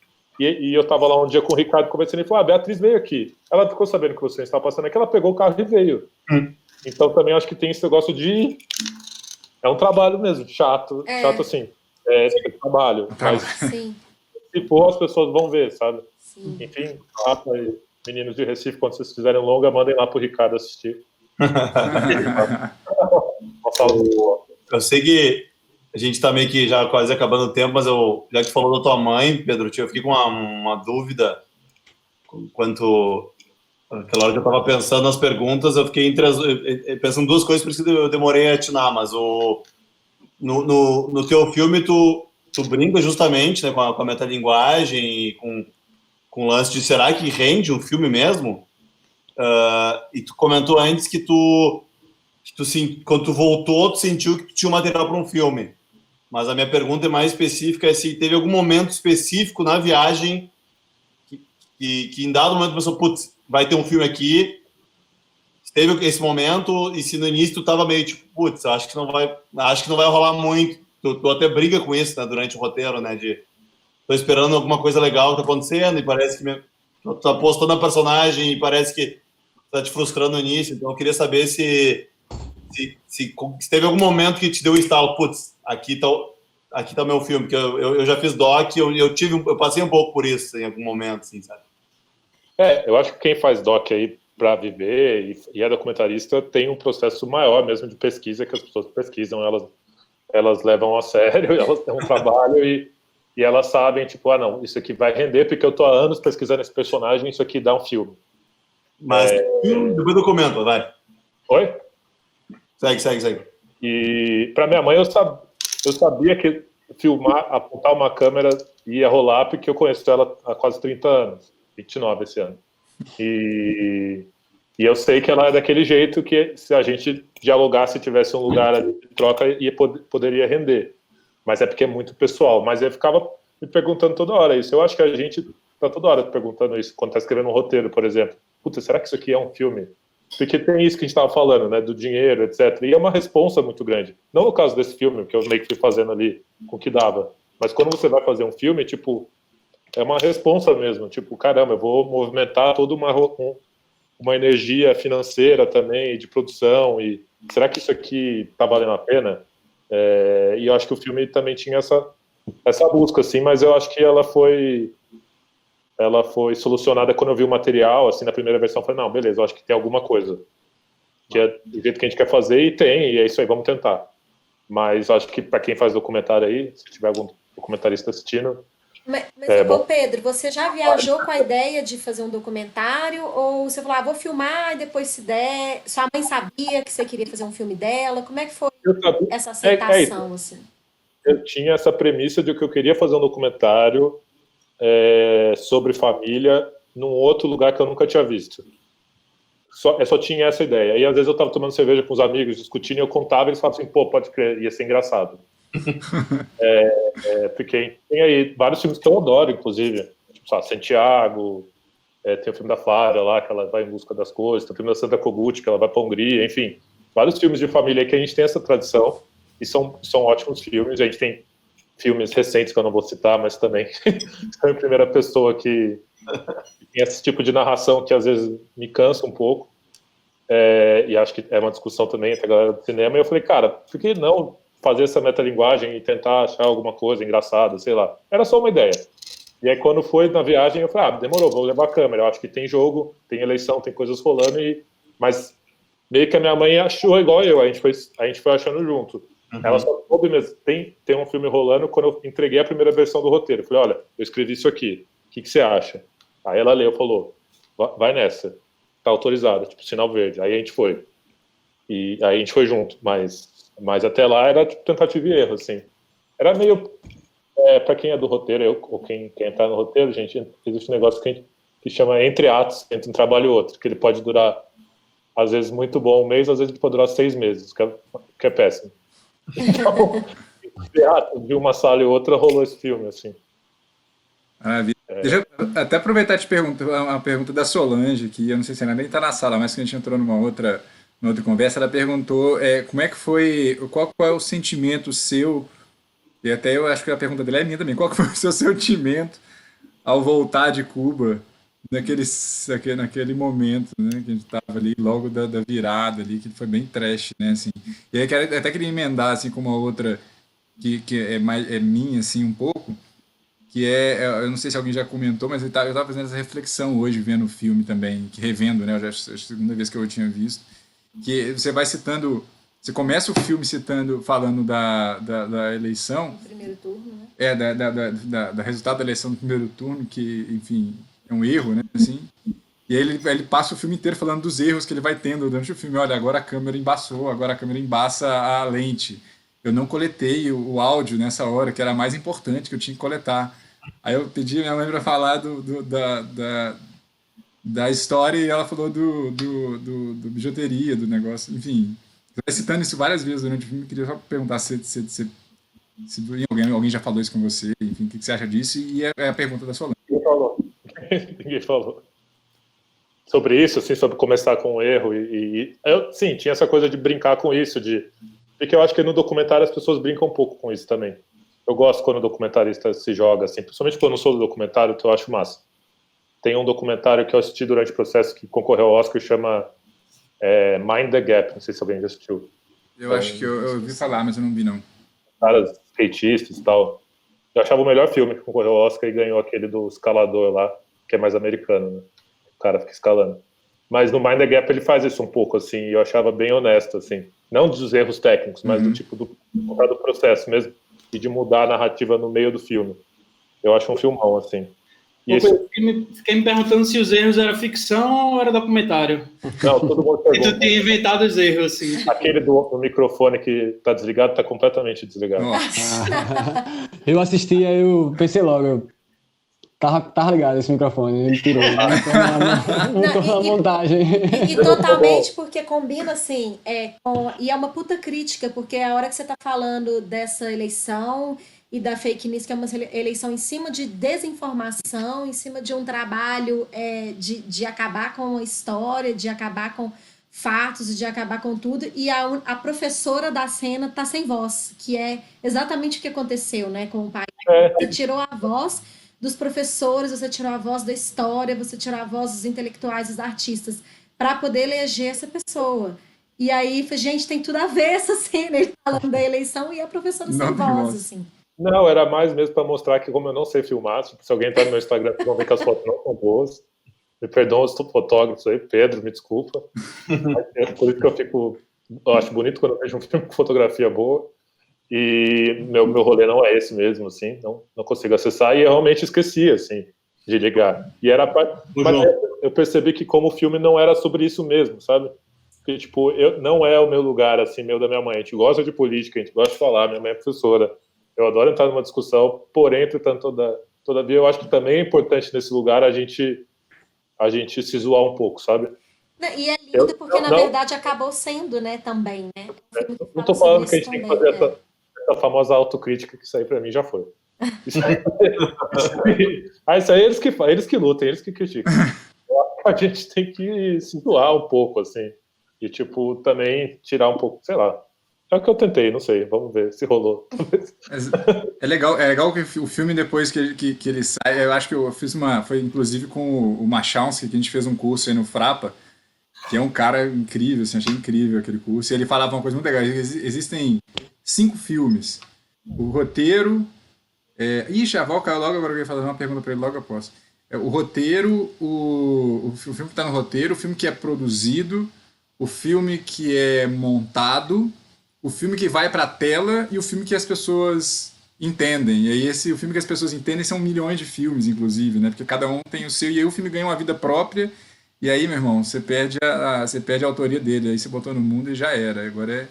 E eu estava lá um dia com o Ricardo conversando e ele falou, a Beatriz veio aqui. Ela ficou sabendo que você estava passando aqui, ela pegou o carro e veio. Então também acho que tem esse negócio de... É um trabalho mesmo, chato assim. É trabalho. Mas Sim. se for, as pessoas vão ver, sabe? Sim. Enfim, meninos de Recife, quando vocês fizerem longa, mandem lá pro Ricardo assistir. Eu sei que a gente está meio que já quase acabando o tempo, mas já que falou da tua mãe, Pedro, eu fiquei com uma dúvida quanto Aquela hora que eu estava pensando nas perguntas, eu fiquei pensando duas coisas, por isso que eu demorei a atinar, mas no teu filme tu brinca justamente, né, com a metalinguagem e com o lance de será que rende um filme mesmo? E tu comentou antes que quando tu voltou, tu sentiu que tu tinha um material para um filme. Mas a minha pergunta é mais específica, é se teve algum momento específico na viagem que em dado momento pensou, putz, vai ter um filme aqui, teve esse momento, e se no início tu tava meio tipo, putz, acho que não vai rolar muito, tu até briga com isso, né, durante o roteiro, né, tô esperando alguma coisa legal que tá acontecendo, e parece que tu tá apostando na personagem, e parece que tá te frustrando no início, então eu queria saber se teve algum momento que te deu o estalo, putz, aqui tá o meu filme, que eu já fiz doc, eu passei um pouco por isso em algum momento, assim, sabe? Eu acho que quem faz doc aí para viver e é documentarista tem um processo maior mesmo de pesquisa, que as pessoas pesquisam, elas levam a sério, elas têm um trabalho e elas sabem, tipo, não, isso aqui vai render porque eu tô há anos pesquisando esse personagem, isso aqui dá um filme. Mas depois eu comento, vai. Oi? Segue. E para minha mãe eu sabia que apontar uma câmera ia rolar porque eu conheço ela há quase 30 anos, 29 esse ano. E eu sei que ela é daquele jeito que se a gente dialogasse, tivesse um lugar de troca, poderia render. Mas é porque é muito pessoal. Mas eu ficava me perguntando toda hora isso. Eu acho que a gente está toda hora perguntando isso quando está escrevendo um roteiro, por exemplo. Puta, será que isso aqui é um filme? Porque tem isso que a gente estava falando, né, do dinheiro, etc. E é uma responsa muito grande. Não no caso desse filme, que eu meio que fui fazendo ali com o que dava. Mas quando você vai fazer um filme, tipo, é uma responsa mesmo. Tipo, caramba, eu vou movimentar toda uma energia financeira também, de produção. E será que isso aqui tá valendo a pena? E eu acho que o filme também tinha essa busca, assim, mas eu acho que ela foi solucionada quando eu vi o material, assim, na primeira versão, eu falei, não, beleza, eu acho que tem alguma coisa, que é do jeito que a gente quer fazer, e é isso aí, vamos tentar. Mas acho que para quem faz documentário aí, se tiver algum documentarista assistindo... Mas Pedro, você já viajou com a ideia de fazer um documentário, ou você falou, vou filmar, e depois se der, sua mãe sabia que você queria fazer um filme dela, como é que foi essa aceitação, assim? Eu tinha essa premissa de que eu queria fazer um documentário sobre família num outro lugar que eu nunca tinha visto. Só tinha essa ideia. E às vezes eu estava tomando cerveja com os amigos, discutindo, e eu contava, e eles falavam assim, pô, pode crer, ia ser engraçado. Porque tem aí vários filmes que eu adoro, inclusive, tipo, Santiago, tem o filme da Fara lá, que ela vai em busca das coisas, tem o filme da Sandra Kogut, que ela vai para a Hungria, enfim, vários filmes de família que a gente tem essa tradição, e são ótimos filmes. A gente tem filmes recentes que eu não vou citar, mas também são em primeira pessoa que tem esse tipo de narração que às vezes me cansa um pouco, e acho que é uma discussão também entre a galera do cinema, e eu falei, cara, por que não fazer essa metalinguagem e tentar achar alguma coisa engraçada, sei lá. Era só uma ideia. E aí quando foi na viagem, eu falei, demorou, vou levar a câmera, eu acho que tem jogo, tem eleição, tem coisas rolando, mas meio que a minha mãe achou igual eu, a gente foi achando junto. Uhum. Ela só soube mesmo, tem um filme rolando quando eu entreguei a primeira versão do roteiro. Eu falei, olha, eu escrevi isso aqui, o que você acha? Aí ela leu, falou, vai nessa, tá autorizado, tipo, sinal verde. Aí a gente foi. E aí a gente foi junto, mas até lá era tipo, tentativa e erro, assim. Era meio, para quem é do roteiro, ou quem tá no roteiro, gente, existe um negócio que chama entre atos, entre um trabalho e outro, que ele pode durar, às vezes, muito bom um mês, às vezes ele pode durar 6 meses, que é péssimo. Então, de uma sala e outra rolou esse filme, assim. Deixa eu até aproveitar e te perguntar uma pergunta da Solange, que eu não sei se ela nem está na sala, mas que a gente entrou numa outra conversa. Ela perguntou como é que foi, qual é o sentimento seu, e até eu acho que a pergunta dela é minha também, qual que foi o seu sentimento ao voltar de Cuba naquele momento, né, que a gente estava ali logo da virada ali, que foi bem trash, né, assim. E aí até queria emendar assim com uma outra que é minha assim um pouco, que eu não sei se alguém já comentou, mas eu estava fazendo essa reflexão hoje vendo o filme também, revendo, né, a segunda vez que eu tinha visto, que você vai citando, você começa o filme falando da eleição, no primeiro turno, né? Da resultado da eleição do primeiro turno, que, enfim, é um erro, né, assim. E aí ele passa o filme inteiro falando dos erros que ele vai tendo durante o filme. Olha, agora a câmera embaçou, agora a câmera embaça a lente. Eu não coletei o áudio nessa hora, que era a mais importante que eu tinha que coletar. Aí eu pedi a minha mãe para falar da história e ela falou do bijuteria, do negócio. Enfim, você vai citando isso várias vezes durante o filme. Queria só perguntar se alguém já falou isso com você, enfim, o que você acha disso? E é a pergunta da Solange. Ninguém falou. Ninguém falou. Sobre isso, assim, sobre começar com um erro. Sim, tinha essa coisa de brincar com isso, porque eu acho que no documentário as pessoas brincam um pouco com isso também. Eu gosto quando o documentarista se joga, assim, principalmente quando eu não sou do documentário, então eu acho massa. Tem um documentário que eu assisti durante o processo que concorreu ao Oscar, chama Mind the Gap, não sei se alguém já assistiu. Eu acho que eu ouvi falar, mas eu não vi, não. Caras skatistas e tal. Eu achava o melhor filme que concorreu ao Oscar e ganhou aquele do escalador lá, que é mais americano, né? O cara fica escalando. Mas no Mind the Gap ele faz isso um pouco, assim, e eu achava bem honesto, assim. Não dos erros técnicos, mas do tipo do processo mesmo, e de mudar a narrativa no meio do filme. Eu acho um filmão, assim. Fiquei me perguntando se os erros eram ficção ou era documentário. Não, todo mundo pergunta. E tu tinha inventado os erros, assim. Aquele do microfone que tá desligado, tá completamente desligado. Eu assisti, aí eu pensei logo, tava ligado esse microfone, ele tirou. Então na montagem. E totalmente porque combina, assim, e é uma puta crítica, porque a hora que você tá falando dessa eleição e da fake news, que é uma eleição em cima de desinformação, em cima de um trabalho de acabar com a história, de acabar com fatos, de acabar com tudo, e a professora da cena tá sem voz, que é exatamente o que aconteceu, né, com o pai. Você tirou a voz dos professores, você tirou a voz da história, você tirou a voz dos intelectuais, dos artistas, para poder eleger essa pessoa. E aí, gente, tem tudo a ver essa cena, ele falando da eleição e a professora sem voz, assim. Não, era mais mesmo para mostrar que, como eu não sei filmar, tipo, se alguém entrar no meu Instagram, vocês vão ver que as fotos não são boas. Me perdoam os fotógrafos aí, Pedro, me desculpa. Por isso que eu acho bonito quando eu vejo um filme com fotografia boa. E meu rolê não é esse mesmo, assim, não consigo acessar. E eu realmente esqueci, assim, de ligar. E mas eu percebi que como o filme não era sobre isso mesmo, sabe? Porque, tipo, não é o meu lugar, assim, meu da minha mãe. A gente gosta de política, a gente gosta de falar, minha mãe é professora. Eu adoro entrar numa discussão, porém, entretanto, todavia, eu acho que também é importante nesse lugar a gente se zoar um pouco, sabe? E é lindo porque, na verdade, acabou sendo, né, também, né? Não tô falando que a gente tem que fazer essa famosa autocrítica, que isso aí pra mim já foi. Isso aí eles que lutem, eles que criticam. A gente tem que se doar um pouco, assim, e, tipo, também tirar um pouco, sei lá. É o que eu tentei, não sei, vamos ver se rolou. É legal que o filme, depois que ele sai, eu acho que eu fiz foi inclusive com o Machowski, que a gente fez um curso aí no Frapa, que é um cara incrível, assim, achei incrível aquele curso, e ele falava uma coisa muito legal, existem 5 filmes, o roteiro, a Val caiu logo, agora eu ia fazer uma pergunta para ele logo após. O roteiro, o filme que está no roteiro, o filme que é produzido, o filme que é montado, o filme que vai para a tela e o filme que as pessoas entendem. E aí o filme que as pessoas entendem são milhões de filmes, inclusive, né? Porque cada um tem o seu, e aí o filme ganha uma vida própria, e aí, meu irmão, você perde a autoria dele, aí você botou no mundo e já era. Agora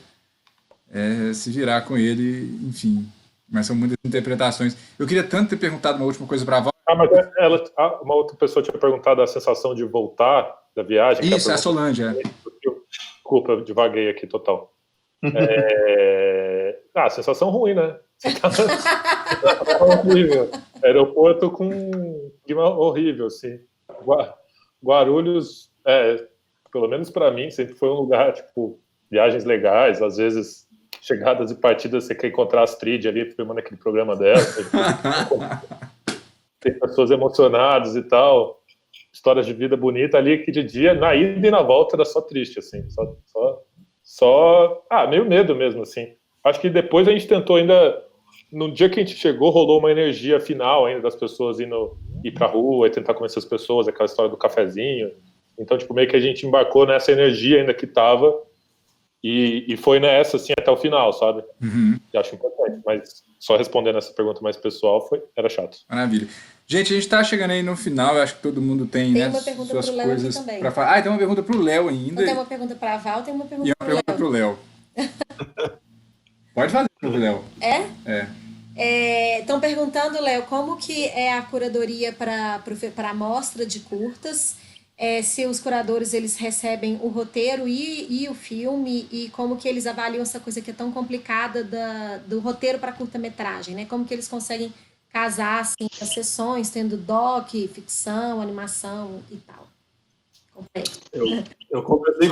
é se virar com ele, enfim. Mas são muitas interpretações. Eu queria tanto ter perguntado uma última coisa para a Val. Mas uma outra pessoa tinha perguntado a sensação de voltar da viagem. Isso, é a Solange. Desculpa, divaguei aqui total. Sensação ruim, né? Horrível. Aeroporto com clima horrível, assim. Guarulhos, pelo menos para mim, sempre foi um lugar, tipo, viagens legais, às vezes chegadas e partidas, você quer encontrar a Astrid ali, filmando aquele programa dela. Tem pessoas emocionadas e tal, histórias de vida bonita ali, que de dia, na ida e na volta, era só triste, assim, meio medo mesmo, assim. Acho que depois a gente tentou ainda, no dia que a gente chegou, rolou uma energia final ainda das pessoas ir pra rua e tentar convencer as pessoas, aquela história do cafezinho. Então, tipo, meio que a gente embarcou nessa energia ainda que tava, E foi nessa, assim, até o final, sabe? Uhum. Eu acho importante, mas só respondendo essa pergunta mais pessoal, era chato. Maravilha. Gente, a gente tá chegando aí no final, eu acho que todo mundo tem, Tem né, uma pergunta suas pro Léo coisas aqui também. pra falar. Tem uma pergunta pro Léo ainda. Então, tem uma pergunta para a Val, tem uma E pergunta uma para o pergunta Léo. pro Léo. Pode fazer pro Léo. Estão perguntando, Léo, como que é a curadoria para a mostra de curtas, se os curadores eles recebem o roteiro e o filme, e como que eles avaliam essa coisa que é tão complicada do roteiro para curta-metragem, né? Como que eles conseguem casar assim, as sessões, tendo doc, ficção, animação e tal. Complexo. Eu conversei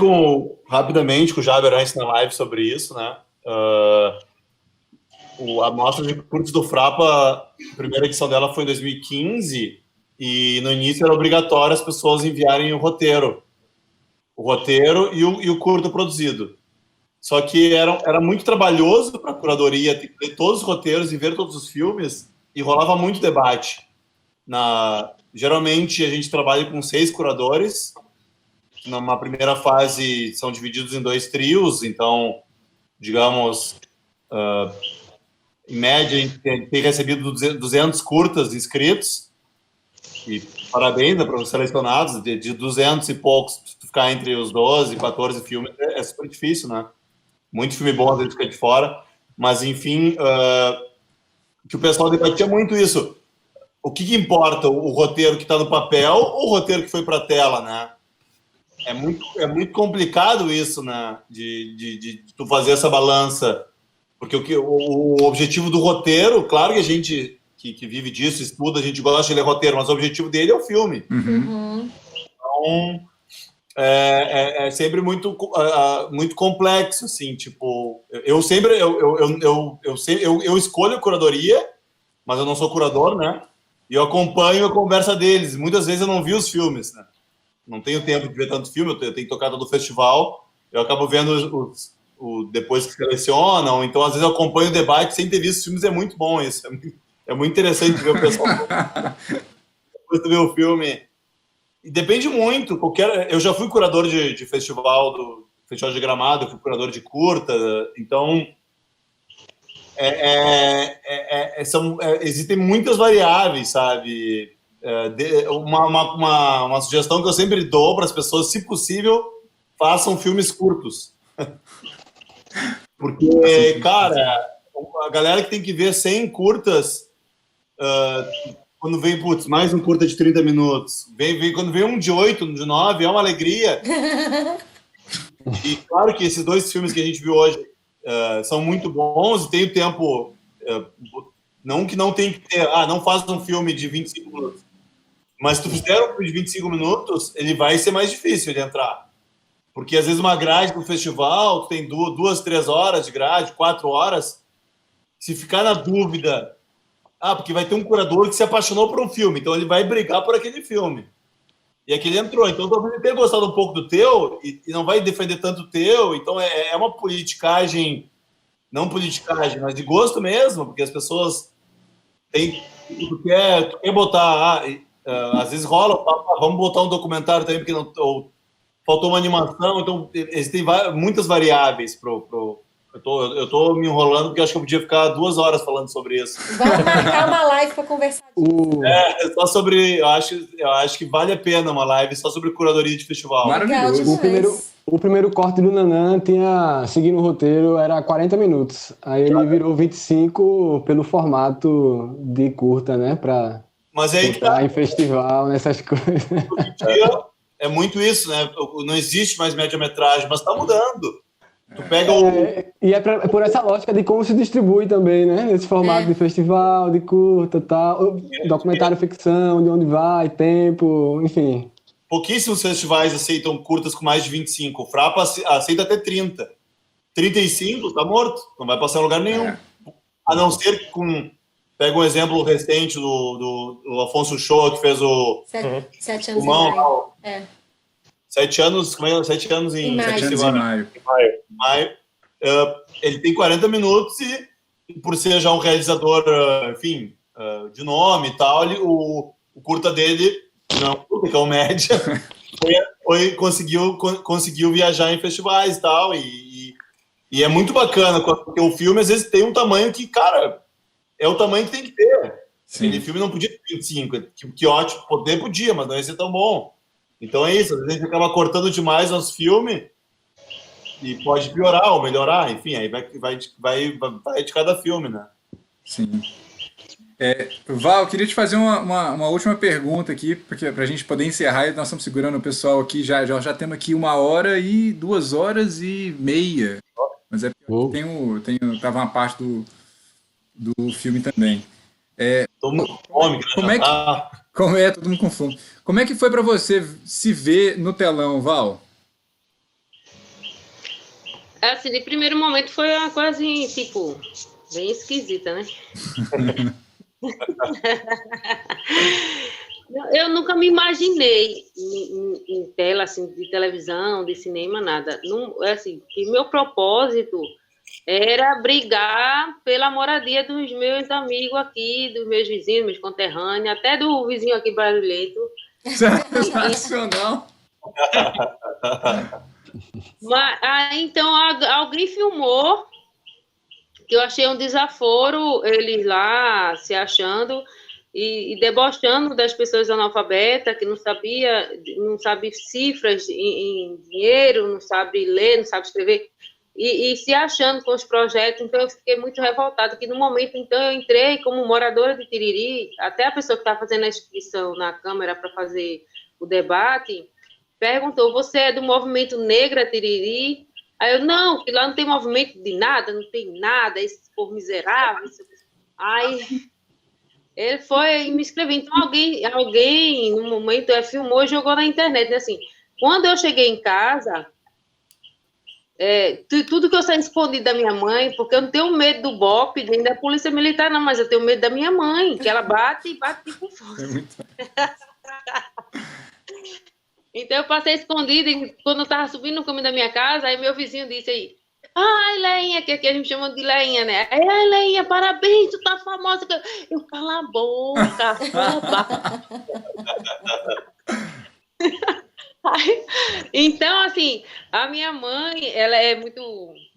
rapidamente com o Jaber antes na live sobre isso, né? A mostra de curtas do Frapa, a primeira edição dela foi em 2015, e no início era obrigatório as pessoas enviarem o roteiro e o curto produzido. Só que era muito trabalhoso para a curadoria ter que ler todos os roteiros e ver todos os filmes, e rolava muito debate. Geralmente a gente trabalha com 6 curadores. Numa primeira fase são divididos em 2 trios, então, digamos, em média a gente tem recebido 200 curtas inscritos, e parabéns, né, para os selecionados, de 200 e poucos, ficar entre os 12, 14 filmes é super difícil, né? Muito filme bom às vezes fica de fora, mas enfim, que o pessoal debatia muito isso. O que importa, o roteiro que está no papel ou o roteiro que foi para a tela, né? É muito complicado isso, né? De tu fazer essa balança. Porque o objetivo do roteiro, claro que a gente que vive disso, estuda, a gente gosta de ler roteiro, mas o objetivo dele é o filme. Uhum. Então, é sempre muito complexo, assim, tipo, eu escolho a curadoria, mas eu não sou curador, né? E eu acompanho a conversa deles. Muitas vezes eu não vi os filmes, né? Não tenho tempo de ver tanto filme, eu tenho que tocar todo o festival, eu acabo vendo depois que selecionam, então às vezes eu acompanho o debate sem ter visto os filmes, é muito bom isso, é muito interessante ver o pessoal depois de ver o filme. E depende muito, eu já fui curador de festival, do Festival de Gramado, eu fui curador de curta, então existem muitas variáveis, sabe? Uma sugestão que eu sempre dou para as pessoas, se possível, façam filmes curtos. Porque, cara, a galera que tem que ver 100 curtas, quando vem, mais um curta de 30 minutos, quando vem um de 8, um de 9, é uma alegria. E claro que esses 2 filmes que a gente viu hoje são muito bons e tem o tempo... não que não tem que ter... não faz um filme de 25 minutos. Mas se tu fizer um filme de 25 minutos, ele vai ser mais difícil de entrar. Porque, às vezes, uma grade do festival, tu tem 2, 3 horas de grade, 4 horas. Se ficar na dúvida... porque vai ter um curador que se apaixonou por um filme, então ele vai brigar por aquele filme. E aquele entrou. Então, talvez ele tenha gostado um pouco do teu e não vai defender tanto o teu. Então, é uma politicagem... Não politicagem, mas de gosto mesmo, porque as pessoas têm... Tu quer botar... às vezes rola, vamos botar um documentário também, porque faltou uma animação, então existem muitas variáveis eu tô me enrolando porque acho que eu podia ficar 2 horas falando sobre isso. Vamos marcar uma live para conversar. Só sobre, eu acho que vale a pena uma live só sobre curadoria de festival. Maravilhoso. O primeiro corte do Nanã seguindo o roteiro, era 40 minutos. Aí ele virou 25 pelo formato de curta, né? Mas aí que tá em festival, nessas coisas. É muito isso, né? Não existe mais média-metragem, mas tá mudando. Tu pega E é por essa lógica de como se distribui também, né? Nesse formato de festival, de curta, tal, documentário ficção, de onde vai, tempo, enfim. Pouquíssimos festivais aceitam curtas com mais de 25. O Frapa aceita até 30. 35, tá morto. Não vai passar em lugar nenhum. A não ser que pega um exemplo recente do Afonso Shoa, que fez o... 7 anos Pulmão, 7 anos, 7 anos em maio. Ele tem 40 minutos e por ser já um realizador, enfim, de nome e tal, o curta dele, que é o média, conseguiu viajar em festivais e tal, e E é muito bacana, porque o filme às vezes tem um tamanho que, cara, é o tamanho que tem que ter. Sim. Aquele filme não podia ter 25, que ótimo, poder podia, mas não ia ser tão bom. Então é isso, às vezes a gente acaba cortando demais nosso filme e pode piorar ou melhorar, enfim, aí vai de cada filme, né? Sim. Val, eu queria te fazer uma última pergunta aqui, porque para a gente poder encerrar, nós estamos segurando o pessoal aqui, já temos aqui 1h e 2h30, mas é porque tava uma parte do filme também. Todo mundo com fome, todo mundo com fome. Como é que foi para você se ver no telão, Val? Assim, de primeiro momento foi uma coisa assim, tipo, bem esquisita, né? Eu nunca me imaginei em tela, assim, de televisão, de cinema, nada. Não, assim, que meu propósito era brigar pela moradia dos meus amigos aqui, dos meus vizinhos, meus conterrâneos, até do vizinho aqui brasileiro. Sensacional! Mas, então, alguém filmou, que eu achei um desaforo, eles lá se achando e debochando das pessoas analfabetas, que não sabe cifras em dinheiro, não sabe ler, não sabe escrever, e se achando com os projetos. Então eu fiquei muito revoltada, que no momento, então, eu entrei como moradora de Tiriri, até a pessoa que estava fazendo a inscrição na Câmara para fazer o debate, perguntou, você é do movimento Negra Tiriri? Aí eu, não, que lá não tem movimento de nada, não tem nada, esse povo miserável. Aí ele foi me escrever. Então alguém no momento, filmou e jogou na internet, né? Assim, quando eu cheguei em casa, tudo que eu saí escondido da minha mãe, porque eu não tenho medo do BOPE, nem da polícia militar, não, mas eu tenho medo da minha mãe, que ela bate e bate com força. Então eu passei escondida, e quando eu estava subindo no caminho da minha casa, aí meu vizinho disse aí, ai, Leinha, que aqui a gente chama de Leinha, né? Ai, Leinha, parabéns, tu tá famosa. Eu, cala a boca, Então, assim, a minha mãe, ela é muito,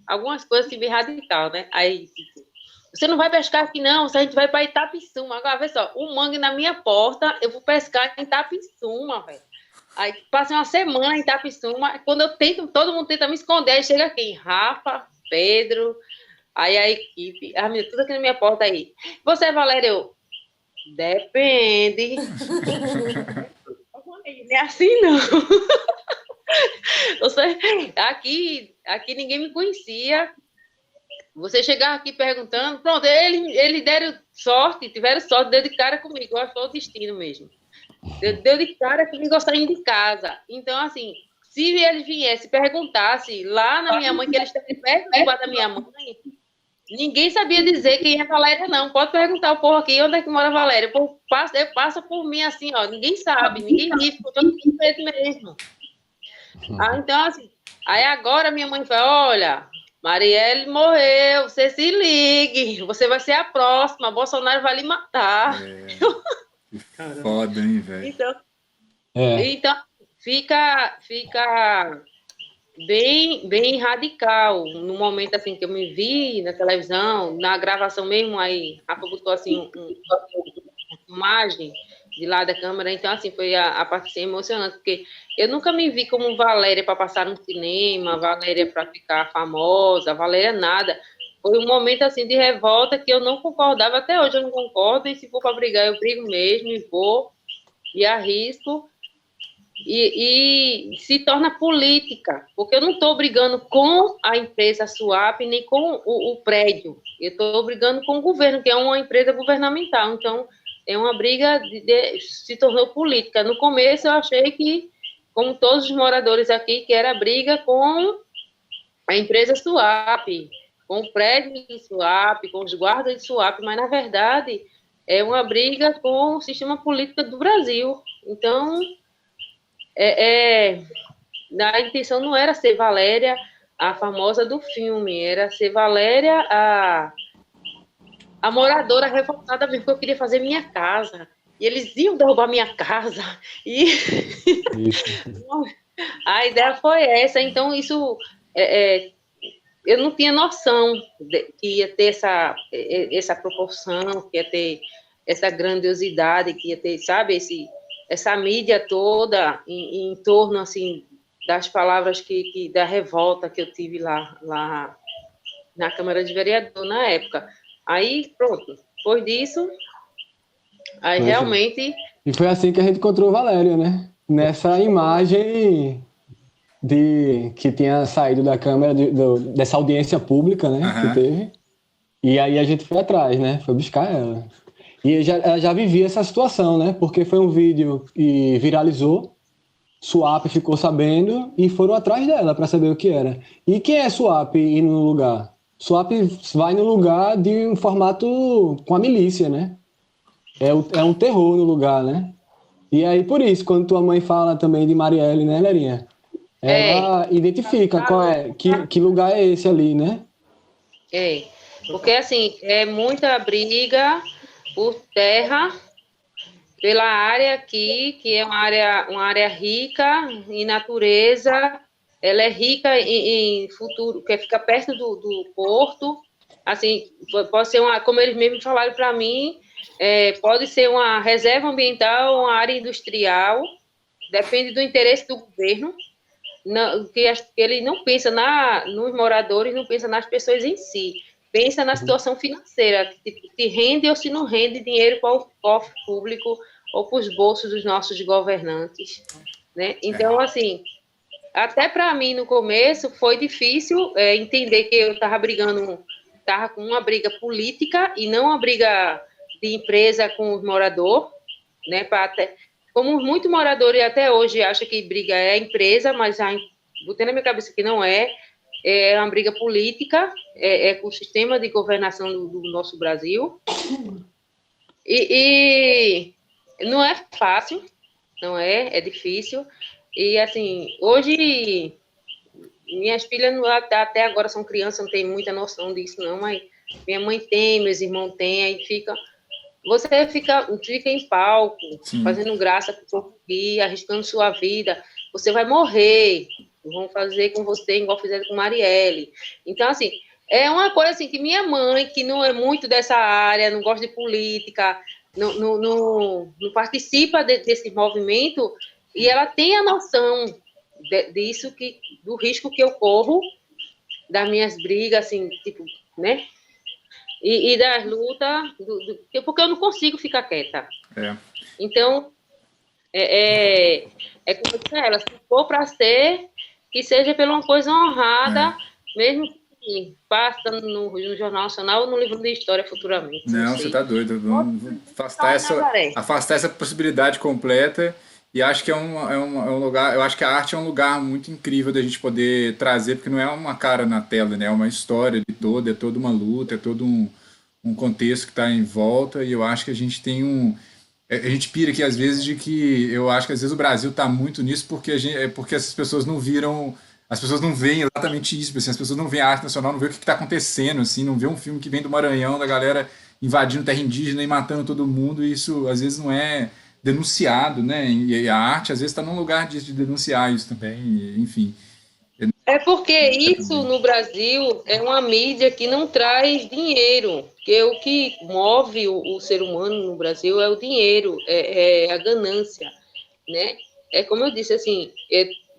algumas coisas assim, bem radical, né? Aí, tipo, você não vai pescar aqui não, a gente vai para Itapissuma. Agora, vê só, um mangue na minha porta, eu vou pescar em Itapissuma, velho. Aí passei uma semana em Itapissuma, quando eu tento, todo mundo tenta me esconder, aí chega quem? Rafa, Pedro, aí a equipe, tudo aqui na minha porta aí. Você é Valéria? Eu, depende. Não é assim, não. Aqui ninguém me conhecia. Você chegar aqui perguntando, pronto, eles tiveram sorte, deu de cara comigo, eu acho que foi o destino mesmo. Deu de cara comigo saindo de casa. Então, assim, se eles viessem e perguntassem lá na minha mãe, que eles estão perto da minha mãe, ninguém sabia dizer quem é Valéria, não. Pode perguntar o povo aqui, onde é que mora a Valéria? O povo passa por mim assim, ó, ninguém sabe, ninguém vive, ficou todo mundo preto mesmo. Então, assim, aí agora minha mãe fala, olha, Marielle morreu, você se ligue, você vai ser a próxima, Bolsonaro vai lhe matar. Foda, hein, velho? Então fica bem radical. No momento assim que eu me vi na televisão, na gravação mesmo, aí Rafa botou assim uma imagem de lá da câmera, então assim foi a parte assim, emocionante, porque eu nunca me vi como Valéria para passar no cinema, Valéria para ficar famosa, Valéria nada. Foi um momento assim de revolta que eu não concordava, até hoje eu não concordo, e se for para brigar, eu brigo mesmo, e vou, e arrisco, e se torna política, porque eu não estou brigando com a empresa SUAP, nem com o prédio, eu estou brigando com o governo, que é uma empresa governamental, então é uma briga se tornou política. No começo eu achei que, como todos os moradores aqui, que era briga com a empresa SUAP, com o prédio de SUAP, com os guardas de SUAP, mas, na verdade, é uma briga com o sistema político do Brasil. Então, a intenção não era ser Valéria a famosa do filme, era ser Valéria a moradora revoltada mesmo, porque eu queria fazer minha casa. E eles iam derrubar minha casa. E a ideia foi essa. Então, isso eu não tinha noção que ia ter essa proporção, que ia ter essa grandiosidade, que ia ter, sabe, essa mídia toda em torno, assim, das palavras da revolta que eu tive lá na Câmara de Vereador na época. Aí, pronto, depois disso, aí realmente... E foi assim que a gente encontrou o Valério, né? Nessa imagem que tinha saído da Câmara, dessa audiência pública, né? Que teve. E aí a gente foi atrás, né? Foi buscar ela. E ela já vivia essa situação, né? Porque foi um vídeo e viralizou, Suape ficou sabendo e foram atrás dela para saber o que era. E quem é Suape indo no lugar? Suape vai no lugar de um formato com a milícia, né? É um terror no lugar, né? E aí, por isso, quando tua mãe fala também de Marielle, né, Lerinha? Ela identifica que lugar é esse ali, né? Porque, assim, é muita briga por terra, pela área aqui, que é uma área rica em natureza, ela é rica em futuro, que fica perto do porto, assim, pode ser como eles mesmos falaram para mim, pode ser uma reserva ambiental, uma área industrial, depende do interesse do governo, que ele não pensa nos moradores, não pensa nas pessoas em si, pensa na situação financeira, se rende ou se não rende dinheiro para o cofre público ou para os bolsos dos nossos governantes, né? Então, assim, até para mim, no começo, foi difícil entender que eu estava com uma briga política e não uma briga de empresa com o morador, né? Como muitos moradores até hoje acham que briga é a empresa, mas botei na minha cabeça que não é uma briga política, com o sistema de governação do nosso Brasil. E não é fácil, não é difícil. E, assim, hoje, minhas filhas até agora são crianças, não tem muita noção disso, não, mas minha mãe tem, meus irmãos têm, aí você fica em palco, sim, fazendo graça para o povo aqui, arriscando sua vida, você vai morrer, vão fazer com você igual fizeram com Marielle. Então, assim, é uma coisa assim que minha mãe, que não é muito dessa área, não gosta de política, não participa desse movimento, e ela tem a noção disso, do risco que eu corro, das minhas brigas, assim, tipo, né? E das lutas, porque eu não consigo ficar quieta. Então, como eu disse a ela, se for para ser, que seja por uma coisa honrada, mesmo que passa no Jornal Nacional ou no livro de história futuramente. Não, você está doido. Vamos afastar essa possibilidade completa. E acho que é um lugar, eu acho que a arte é um lugar muito incrível da gente poder trazer, porque não é uma cara na tela, né? É uma história é toda uma luta, é todo um contexto que está em volta, e eu acho que a gente tem a gente pira aqui às vezes de que eu acho que às vezes o Brasil está muito nisso porque essas pessoas não viram, as pessoas não veem exatamente isso, assim, as pessoas não veem a arte nacional, não veem o que está acontecendo, assim, não vê um filme que vem do Maranhão, da galera invadindo terra indígena e matando todo mundo, e isso às vezes não é denunciado, né? E a arte às vezes está num lugar de denunciar isso também, enfim. É porque isso no Brasil é uma mídia que não traz dinheiro, porque o que move o ser humano no Brasil é o dinheiro, é a ganância, né? É como eu disse, assim,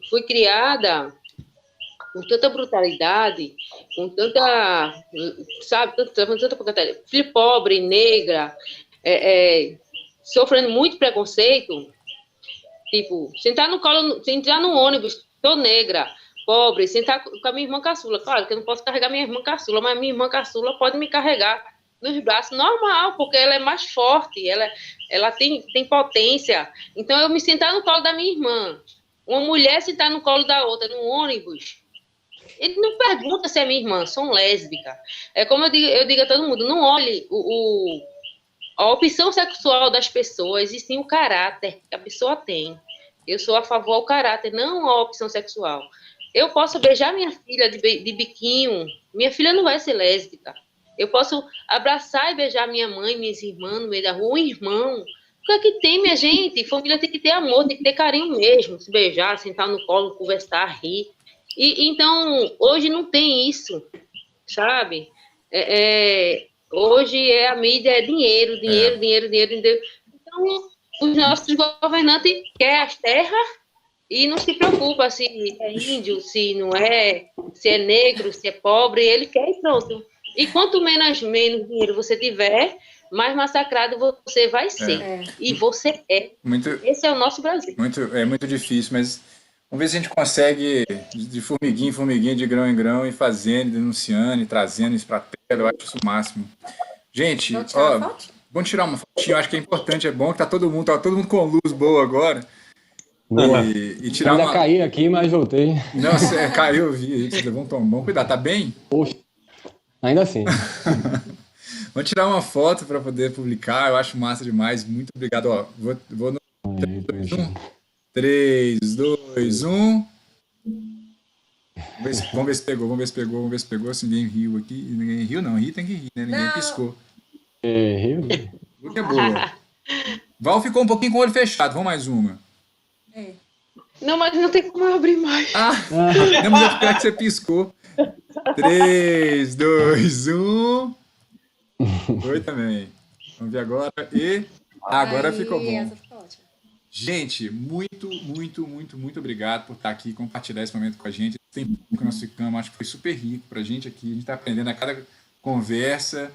fui criada com tanta brutalidade, com tanta, sabe, tanta brutalidade, filho pobre, negra, sofrendo muito preconceito, tipo, sentar no ônibus, tô negra, pobre, sentar com a minha irmã caçula, claro que eu não posso carregar minha irmã caçula, mas minha irmã caçula pode me carregar nos braços, normal, porque ela é mais forte, ela tem potência, então eu me sentar no colo da minha irmã, uma mulher sentar no colo da outra, no ônibus, ele não pergunta se é minha irmã, são lésbica, é como eu digo a todo mundo, não olhe a opção sexual das pessoas, e sim o caráter que a pessoa tem. Eu sou a favor ao caráter, não à opção sexual. Eu posso beijar minha filha de biquinho, minha filha não vai ser lésbica. Eu posso abraçar e beijar minha mãe, minhas irmãs no meio da rua, um irmão. O que é que tem, minha gente? Família tem que ter amor, tem que ter carinho mesmo, se beijar, sentar no colo, conversar, rir. Então, hoje não tem isso, sabe? Hoje a mídia é dinheiro. Então, os nossos governantes querem as terras e não se preocupa se é índio, se não é, se é negro, se é pobre, ele quer e pronto. E quanto menos dinheiro você tiver, mais massacrado você vai ser. E você é. Esse é o nosso Brasil. É muito difícil, mas vamos ver se a gente consegue, de formiguinha em formiguinha, de grão em grão, e fazendo, denunciando, e trazendo isso para a tela. Eu acho isso o máximo. Gente, vamos tirar uma fotinha. Eu acho que é importante, é bom que tá todo mundo com luz boa agora. E tirar ainda caí aqui, mas voltei. Nossa, caiu, eu vi aí, você levou um tombão. Cuidado, tá bem? Poxa, ainda assim. Vamos tirar uma foto para poder publicar, eu acho massa demais. Muito obrigado. Ó, vou no 3, 2, 1. Vamos ver se pegou. Se ninguém riu aqui. Ninguém riu, não. Rir tem que rir, né? Ninguém piscou. Riu? Que é boa. Val ficou um pouquinho com o olho fechado. Vamos mais uma. Não, mas não tem como eu abrir mais. Não, mas eu espero que você piscou. 3, 2, 1. Foi também. Vamos ver agora. E agora ficou bom. Gente, muito obrigado por estar aqui e compartilhar esse momento com a gente. Esse tempo que nós ficamos, acho que foi super rico pra gente aqui. A gente está aprendendo a cada conversa.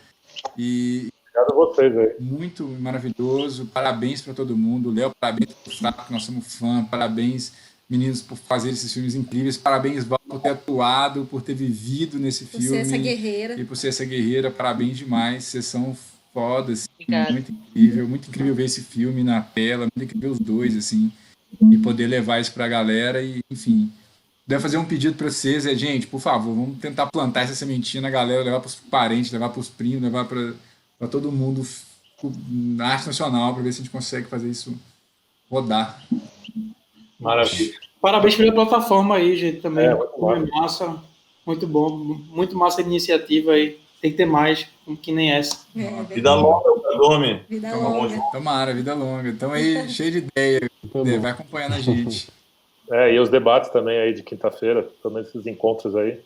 E obrigado a vocês aí. Muito maravilhoso. Parabéns para todo mundo. Léo, parabéns por Fraco, que nós somos fã. Parabéns, meninos, por fazer esses filmes incríveis. Parabéns, Val, por ter atuado, por ter vivido nesse filme. Por ser essa guerreira. E por ser essa guerreira. Parabéns demais. Vocês são fodas. Obrigada. Muito incrível ver esse filme na tela. Muito incrível os dois, assim. E poder levar isso pra galera. E, enfim, deve fazer um pedido para vocês. Gente, por favor, vamos tentar plantar essa sementinha na galera, levar pros parentes, levar pros primos, levar para todo mundo na arte nacional, para ver se a gente consegue fazer isso rodar. Maravilha. Parabéns pela plataforma aí, gente, também. Muito massa, muito bom, muito massa a iniciativa aí. Tem que ter mais, que nem essa. Vida longa, Dome. Vida longa. Tomara, vida longa. Então aí, cheio de ideia. Vai acompanhando a gente. E os debates também aí de quinta-feira, também esses encontros aí.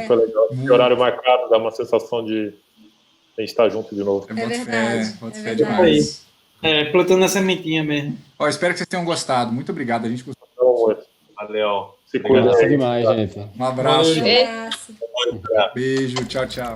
Foi legal. Que horário marcado, dá uma sensação de a gente estar junto de novo. É verdade. Pode fé demais. Plantando a sementinha mesmo. Espero que vocês tenham gostado. Muito obrigado. A gente gostou. Valeu. Se cuida. Massa demais, gente. Um abraço. Um abraço. Beijo. Tchau, tchau.